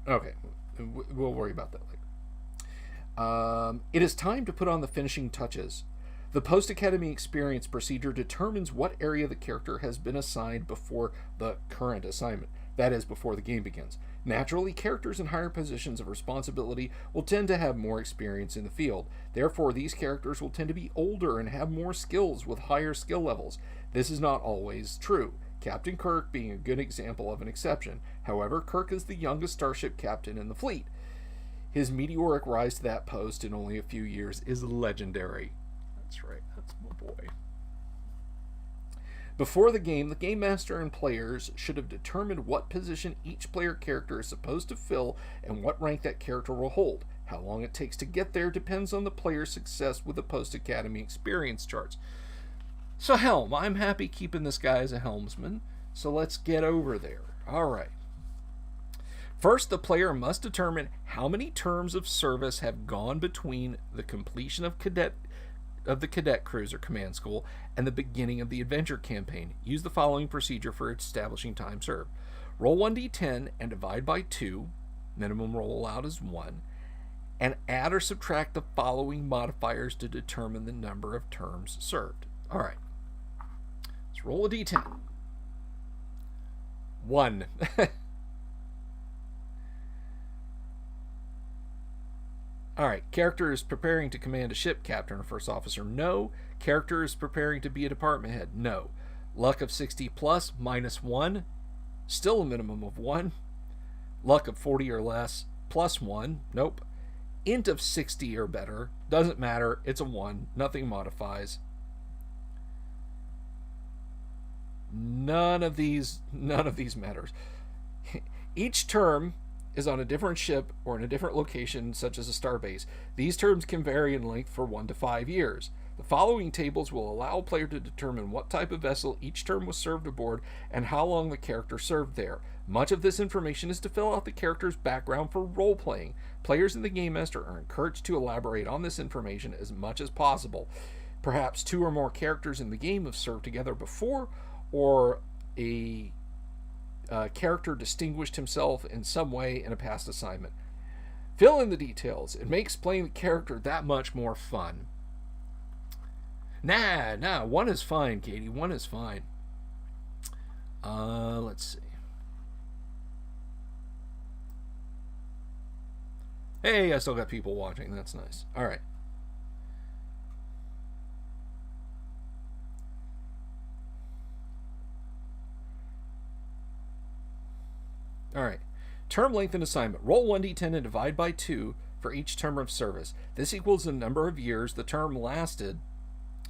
Okay. We'll worry about that later. It is time to put on the finishing touches. The post-academy experience procedure determines what area the character has been assigned before the current assignment, that is, before the game begins. Naturally, characters in higher positions of responsibility will tend to have more experience in the field. Therefore, these characters will tend to be older and have more skills with higher skill levels. This is not always true, Captain Kirk being a good example of an exception. However, Kirk is the youngest starship captain in the fleet. His meteoric rise to that post in only a few years is legendary. That's right, that's my boy. Before the game master and players should have determined what position each player character is supposed to fill and what rank that character will hold. How long it takes to get there depends on the player's success with the post-academy experience charts. So Helm, I'm happy keeping this guy as a helmsman, so let's get over there. Alright. First, the player must determine how many terms of service have gone between the completion of the Cadet Cruiser Command School and the beginning of the adventure campaign. Use the following procedure for establishing time served. Roll 1d10 and divide by 2, minimum roll allowed is 1, and add or subtract the following modifiers to determine the number of terms served. Alright, let's roll a d10. 1. Alright, character is preparing to command a ship, captain or first officer, no. Character is preparing to be a department head, no. Luck of 60 plus, minus 1, still a minimum of 1. Luck of 40 or less, plus 1, nope. Int of 60 or better, doesn't matter, it's a 1, nothing modifies. None of these matters. Each term is on a different ship or in a different location, such as a starbase. These terms can vary in length for 1 to 5 years. The following tables will allow a player to determine what type of vessel each term was served aboard and how long the character served there. Much of this information is to fill out the character's background for role-playing. Players and the Game Master are encouraged to elaborate on this information as much as possible. Perhaps 2 or more characters in the game have served together before, or a character distinguished himself in some way in a past assignment. Fill in the details. It makes playing the character that much more fun. Nah, 1 is fine, Katie. 1 is fine. Let's see. Hey, I still got people watching. That's nice. All right. Alright, term length and assignment. Roll 1d10 and divide by 2 for each term of service. This equals the number of years the term lasted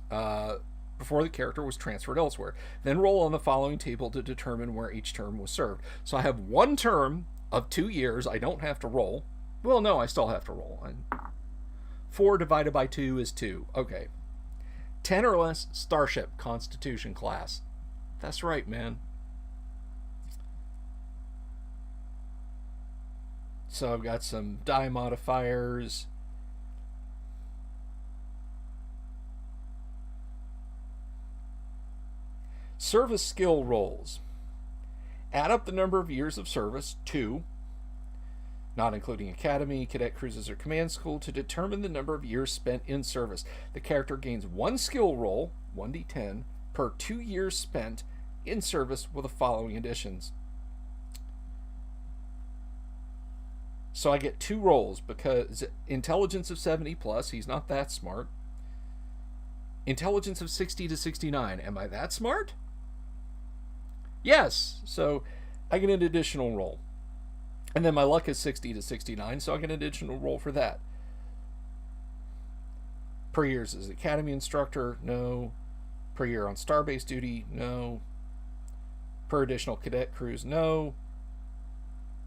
before the character was transferred elsewhere. Then roll on the following table to determine where each term was served. So I have one term of 2 years. I don't have to roll. Well, no, I still have to roll. 4 divided by 2 is 2. Okay. 10 or less, Starship, Constitution class. That's right, man. So I've got some die modifiers. Service skill rolls. Add up the number of years of service, 2, not including academy, cadet cruises, or command school, to determine the number of years spent in service. The character gains 1 skill roll, 1d10, per 2 years spent in service with the following additions. So I get 2 rolls because intelligence of 70 plus, he's not that smart. Intelligence of 60 to 69, am I that smart? Yes, so I get an additional roll. And then my luck is 60 to 69, so I get an additional roll for that. Per year as academy instructor, no. Per year on starbase duty, no. Per additional cadet cruise, no.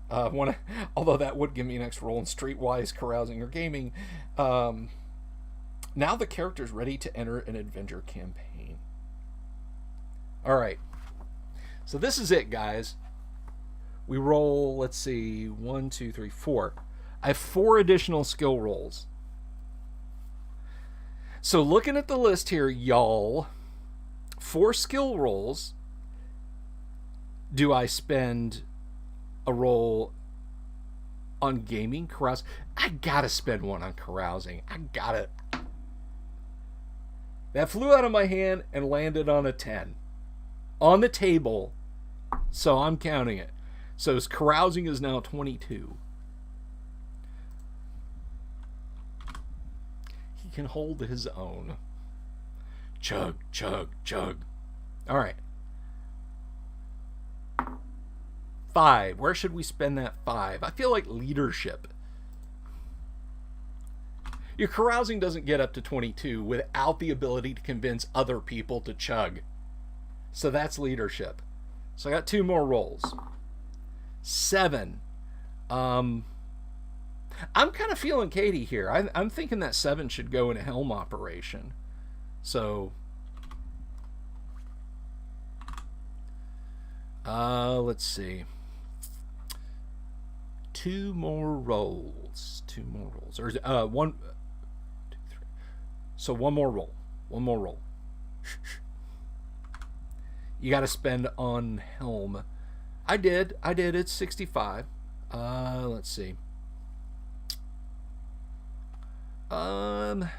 Although that would give me an extra roll in streetwise, carousing, or gaming. Now the character's ready to enter an adventure campaign. Alright. So this is it, guys. We roll, let's see, 1, 2, 3, 4. I have 4 additional skill rolls. So looking at the list here, y'all, 4 skill rolls. Do I spend a roll on gaming, carousing? I gotta spend one on carousing. I gotta. That flew out of my hand and landed on a 10. On the table. So I'm counting it. So his carousing is now 22. He can hold his own. Chug, chug, chug. All right. 5. Where should we spend that 5? I feel like leadership. Your carousing doesn't get up to 22 without the ability to convince other people to chug. So that's leadership. So I got 2 more rolls. 7. I'm kind of feeling Katie here. I'm thinking that 7 should go in a helm operation. So let's see. 2 more rolls. 2 more rolls. Or 1, 2, 3. So 1 more roll. 1 more roll. You got to spend on helm. I did. It's 65. Let's see. Gonna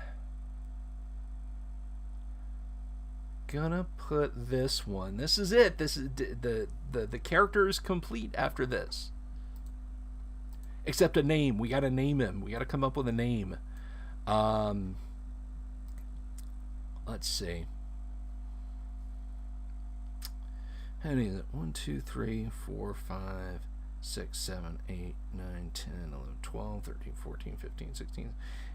put this one. This is it. This is the character is complete after this. Except a name. We got to name him. We got to come up with a name. Let's see. How many is it? 1, 2, 3, 4, 5, 6, 7, 8, 9, 10, 11, 12, 13, 14, 15, 16,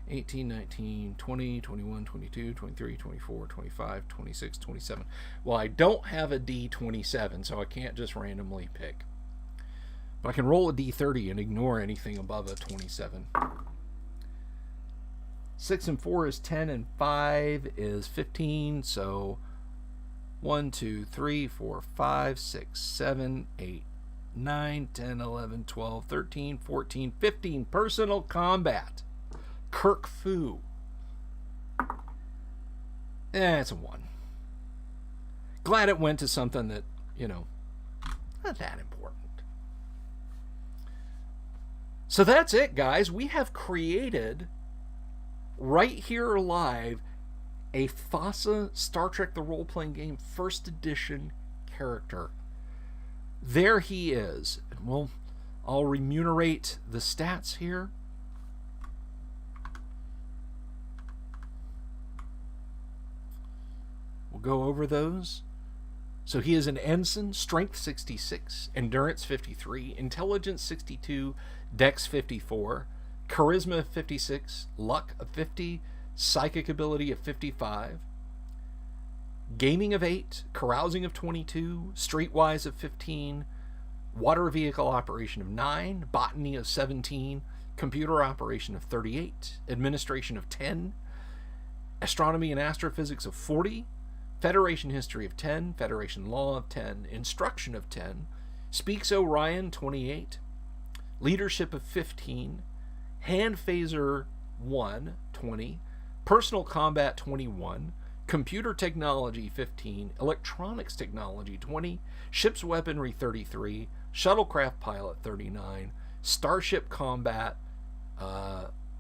18, 19, 20, 21, 22, 23, 24, 25, 26, 27. Well, I don't have a D27, so I can't just randomly pick. But I can roll a D30 and ignore anything above a 27. 6 and 4 is 10, and 5 is 15, so 1, 2, 3, 4, 5, 6, 7, 8, 9, 10, 11, 12, 13, 14, 15. Personal combat. Kirk Fu. It's a 1. Glad it went to something that, not that important. So that's it, guys. We have created, right here live, a FASA Star Trek The Role-Playing Game First Edition character. There he is. Well, I'll remunerate the stats here. We'll go over those. So he is an ensign, strength 66, endurance 53, intelligence 62, dex 54, charisma 56, luck of 50, psychic ability of 55, gaming of 8, carousing of 22, streetwise of 15, water vehicle operation of 9, botany of 17, computer operation of 38, administration of 10, astronomy and astrophysics of 40, Federation history of 10, Federation law of 10, instruction of 10, speaks Orion 28, leadership of 15, hand phaser 1 20, personal combat 21, computer technology 15, electronics technology 20, ship's weaponry 33, shuttlecraft pilot 39, starship combat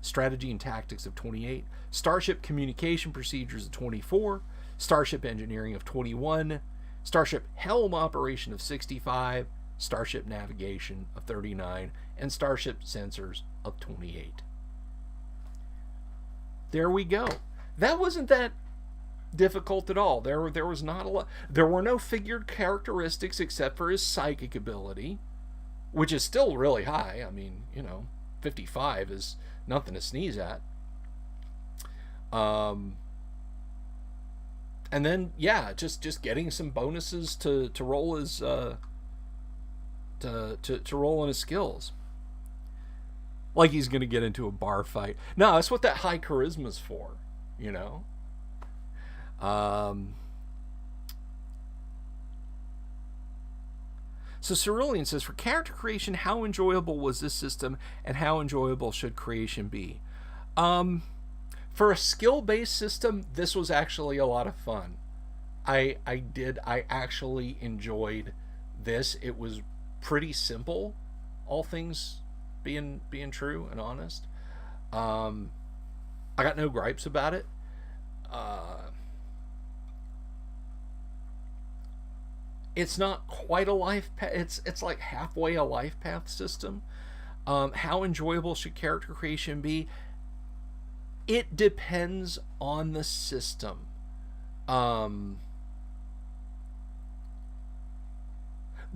strategy and tactics of 28, starship communication procedures of 24, starship engineering of 21, starship helm operation of 65, starship navigation of 39, and starship sensors of 28. There we go. That wasn't that difficult at all. There was not a lot. There were no figured characteristics except for his psychic ability, which is still really high. I mean, 55 is nothing to sneeze at. And then just getting some bonuses to roll his to roll on his skills. Like he's gonna get into a bar fight. No, that's what that high charisma's for, So Cerulean says, for character creation, how enjoyable was this system, and how enjoyable should creation be? For a skill-based system, this was actually a lot of fun. I actually enjoyed this. It was pretty simple, all things being true and honest. I got no gripes about it. It's not quite a life path. It's like halfway a life path system. How enjoyable should character creation be? It depends on the system. The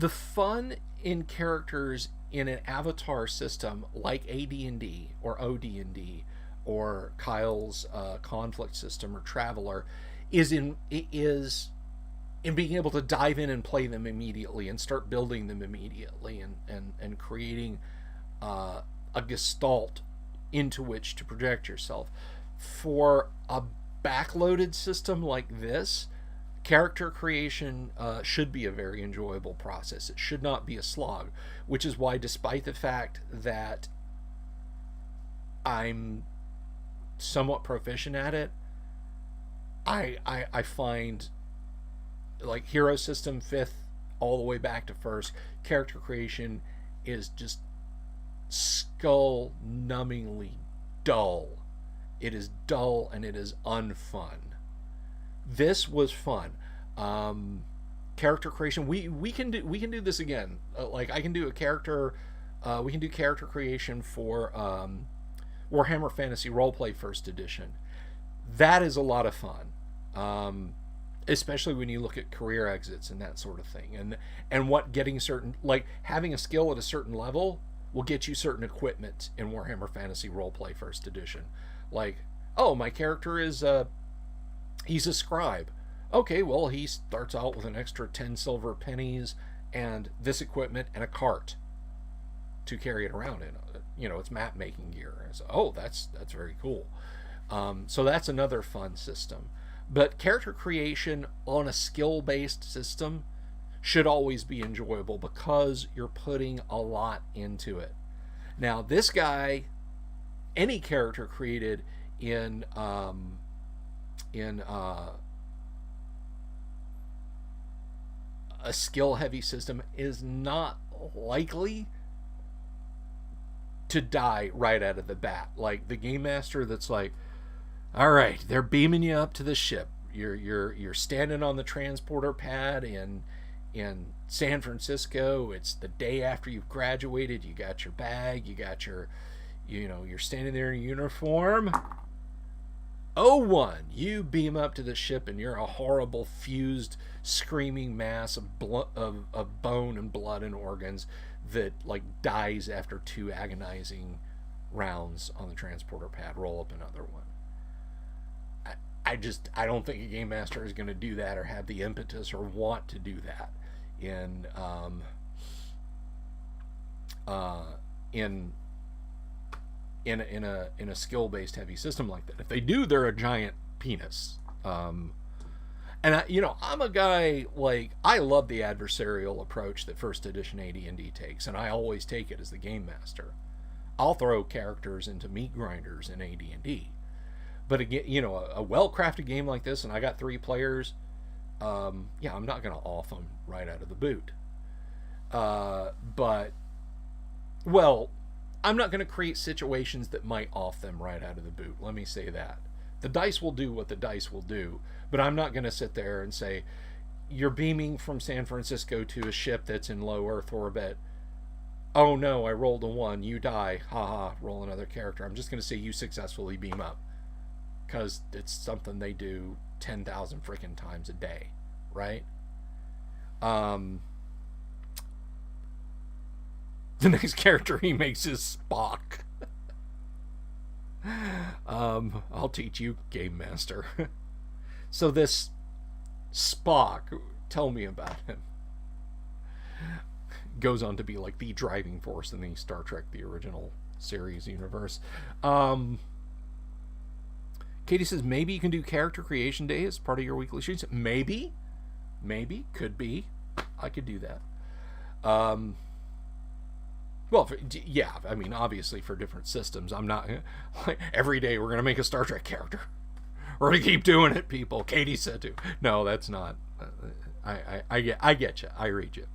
fun in characters in an avatar system like AD&D or OD&D or Kyle's conflict system or Traveler is in being able to dive in and play them immediately and start building them immediately and creating a gestalt into which to project yourself. For a backloaded system like this, character creation should be a very enjoyable process. It should not be a slog, which is why, despite the fact that I'm somewhat proficient at it, I find like hero system 5th all the way back to 1st, character creation is just skull numbingly dull. It is dull and it is unfun. This was fun. Character creation, we can do this again. Like I can do a character we can do character creation for Warhammer Fantasy Roleplay 1st edition. That is a lot of fun. Especially when you look at career exits and that sort of thing, and what getting certain, like having a skill at a certain level will get you certain equipment in Warhammer Fantasy Roleplay 1st edition. Like, oh, my character is he's a scribe. Okay, well, he starts out with an extra 10 silver pennies and this equipment and a cart to carry it around in. It's map making gear. So, oh, that's very cool. So that's another fun system. But character creation on a skill-based system should always be enjoyable because you're putting a lot into it. Now, this guy, any character created in a skill-heavy system is not likely to die right out of the bat. Like the game master that's like, all right, they're beaming you up to the ship. You're standing on the transporter pad in San Francisco. It's the day after you've graduated. You got your bag. You got your, you're standing there in uniform. 01, you beam up to the ship and you're a horrible fused, screaming mass of bone and blood and organs that like dies after 2 agonizing rounds on the transporter pad. Roll up another one. I don't think a game master is going to do that or have the impetus or want to do that in in a skill-based heavy system like that. If they do, they're a giant penis. And I'm a guy, like, I love the adversarial approach that first edition AD&D takes, and I always take it as the game master. I'll throw characters into meat grinders in AD&D. But again, a well-crafted game like this, and I got 3 players, I'm not going to off them right out of the boot. I'm not going to create situations that might off them right out of the boot. Let me say that. The dice will do what the dice will do, but I'm not going to sit there and say, you're beaming from San Francisco to a ship that's in low Earth orbit. Oh no, I rolled a 1, you die. Haha, roll another character. I'm just going to say you successfully beam up. Because it's something they do 10,000 freaking times a day, right? The next character he makes is Spock. I'll teach you, Game Master. So this Spock, tell me about him. Goes on to be like the driving force in the Star Trek, the original series universe. Katie says, maybe you can do character creation day as part of your weekly sheets. Maybe. Could be. I could do that. Obviously for different systems. I'm not, like, every day we're going to make a Star Trek character. We're going to keep doing it, people. Katie said to. No, that's not. I get you. I read you.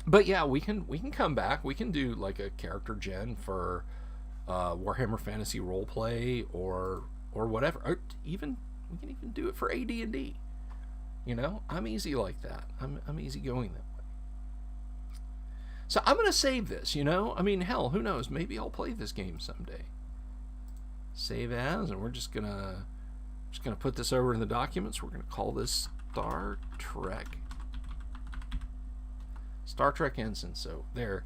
But yeah, we can come back. We can do like a character gen for Warhammer Fantasy Roleplay or whatever. Or we can even do it for AD&D. I'm easy like that. I'm easy going that way. So I'm gonna save this. Hell, who knows? Maybe I'll play this game someday. Save as, and we're just gonna put this over in the documents. We're gonna call this Star Trek Ensign. So there.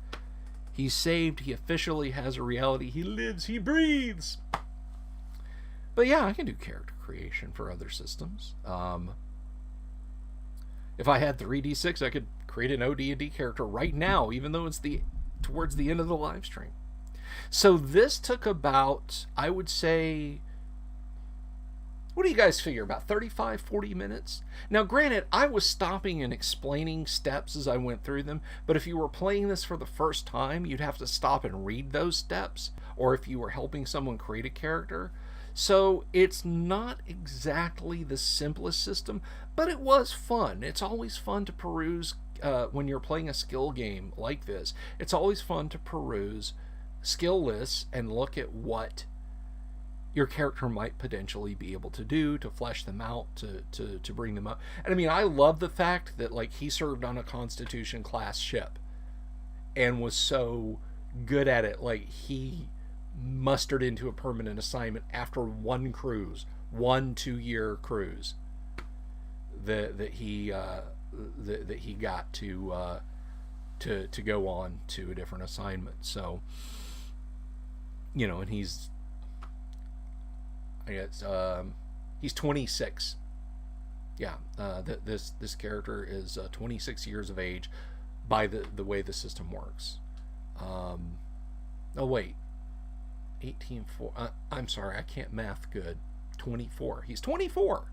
He's saved. He officially has a reality. He lives. He breathes. But yeah, I can do character creation for other systems. If I had 3D6, I could create an OD&D character right now, even though it's towards the end of the live stream. So this took about, I would say, what do you guys figure, about 35, 40 minutes? Now, granted, I was stopping and explaining steps as I went through them, but if you were playing this for the first time, you'd have to stop and read those steps, or if you were helping someone create a character. So it's not exactly the simplest system, but it was fun. It's always fun to peruse when you're playing a skill game like this. It's always fun to peruse skill lists and look at what your character might potentially be able to do to flesh them out, to bring them up. And I love the fact that, like, he served on a Constitution class ship and was so good at it. Like, he mustered into a permanent assignment after one cruise, 2-year cruise that he got to go on to a different assignment. So, and he's 26. Yeah, this character is 26 years of age by the way the system works. 18.4. I'm sorry, I can't math good. 24. He's 24.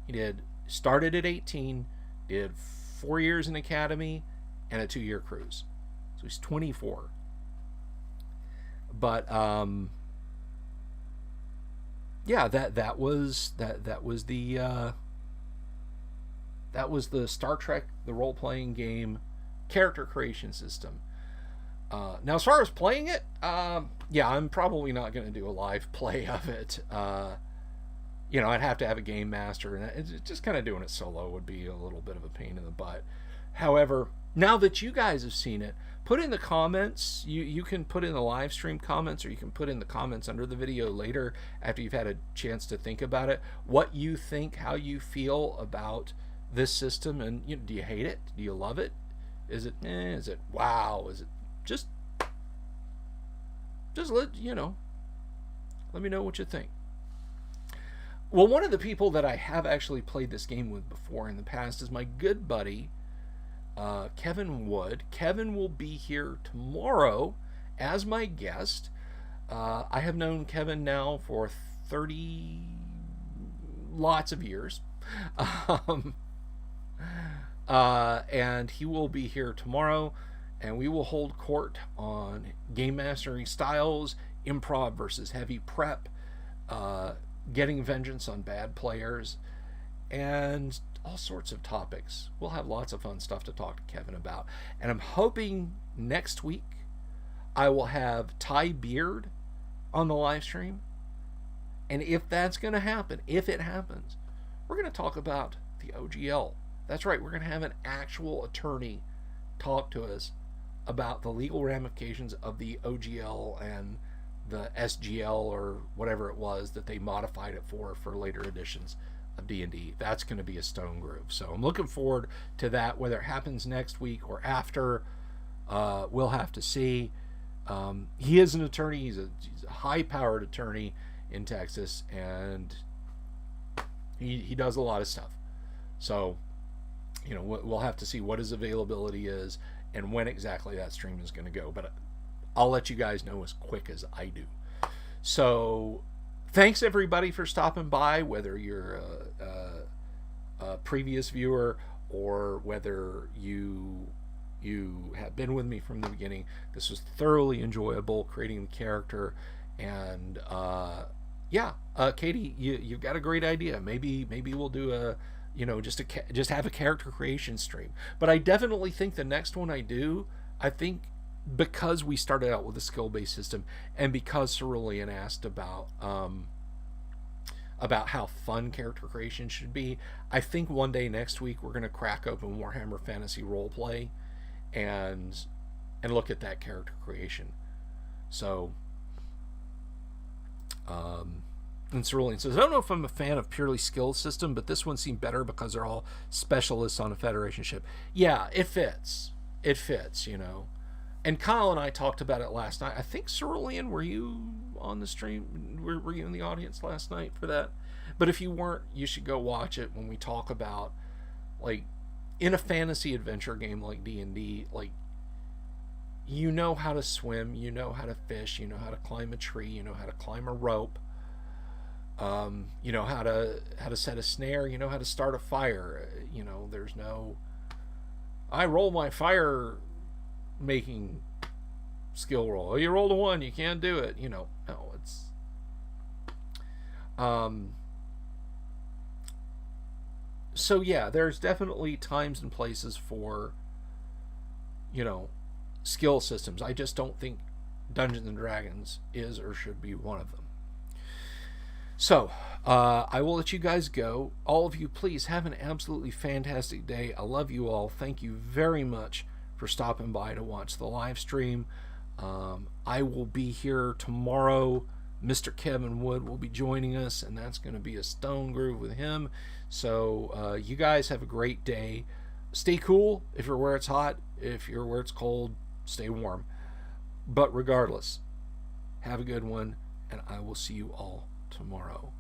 He started at 18, did 4 years in academy, and a 2-year cruise. So he's 24. But yeah, that was the Star Trek, the role-playing game character creation system. Now, as far as playing it, I'm probably not going to do a live play of it. I'd have to have a game master, and just kind of doing it solo would be a little bit of a pain in the butt. However, now that you guys have seen it, put in the comments. You can put in the live stream comments, or you can put in the comments under the video later after you've had a chance to think about it, what you think, how you feel about this system, and do you hate it? Do you love it? Is it is it wow? Is it just let Let me know what you think. Well, one of the people that I have actually played this game with before in the past is my good buddy, Kevin Wood. Kevin will be here tomorrow as my guest. I have known Kevin now for 30 lots of years. Um, and he will be here tomorrow, and we will hold court on game mastering styles, improv versus heavy prep, uh, getting vengeance on bad players, and all sorts of topics. We'll have lots of fun stuff to talk to Kevin about. And I'm hoping next week I will have Ty Beard on the live stream. And if that's going to happen, if it happens, we're going to talk about the OGL. That's right, we're going to have an actual attorney talk to us about the legal ramifications of the OGL and the SGL or whatever it was that they modified it for later editions of D&D. That's going to be a stone groove. So I'm looking forward to that. Whether it happens next week or after, we'll have to see. He is an attorney. He's a high-powered attorney in Texas, and he does a lot of stuff. So, we'll have to see what his availability is and when exactly that stream is going to go. But I'll let you guys know as quick as I do. So, thanks everybody for stopping by, whether you're a previous viewer or whether you have been with me from the beginning. This was thoroughly enjoyable creating the character, and Katie, you've got a great idea. Maybe we'll do just have a character creation stream. But I definitely think the next one I do, I think, because we started out with a skill-based system, and because Cerulean asked about how fun character creation should be, I think one day next week we're going to crack open Warhammer Fantasy Roleplay and look at that character creation. So, and Cerulean says, I don't know if I'm a fan of purely skill system, but this one seemed better because they're all specialists on a Federation ship. Yeah, it fits. It fits, And Kyle and I talked about it last night. I think, Cerulean, were you on the stream? Were you in the audience last night for that? But if you weren't, you should go watch it when we talk about, like, in a fantasy adventure game like D&D, like, you know how to swim, you know how to fish, you know how to climb a tree, you know how to climb a rope, you know how to set a snare, you know how to start a fire. There's no, I roll my fire making skill roll. Oh, you rolled a 1, you can't do it. No, it's so yeah, there's definitely times and places for skill systems. I just don't think Dungeons and Dragons is or should be one of them. So, I will let you guys go. All of you, please have an absolutely fantastic day. I love you all. Thank you very much for stopping by to watch the live stream. I will be here tomorrow. Mr. Kevin Wood will be joining us, and that's going to be a stone groove with him. So, you guys have a great day. Stay cool if you're where it's hot. If you're where it's cold, stay warm. But regardless, have a good one, and I will see you all tomorrow.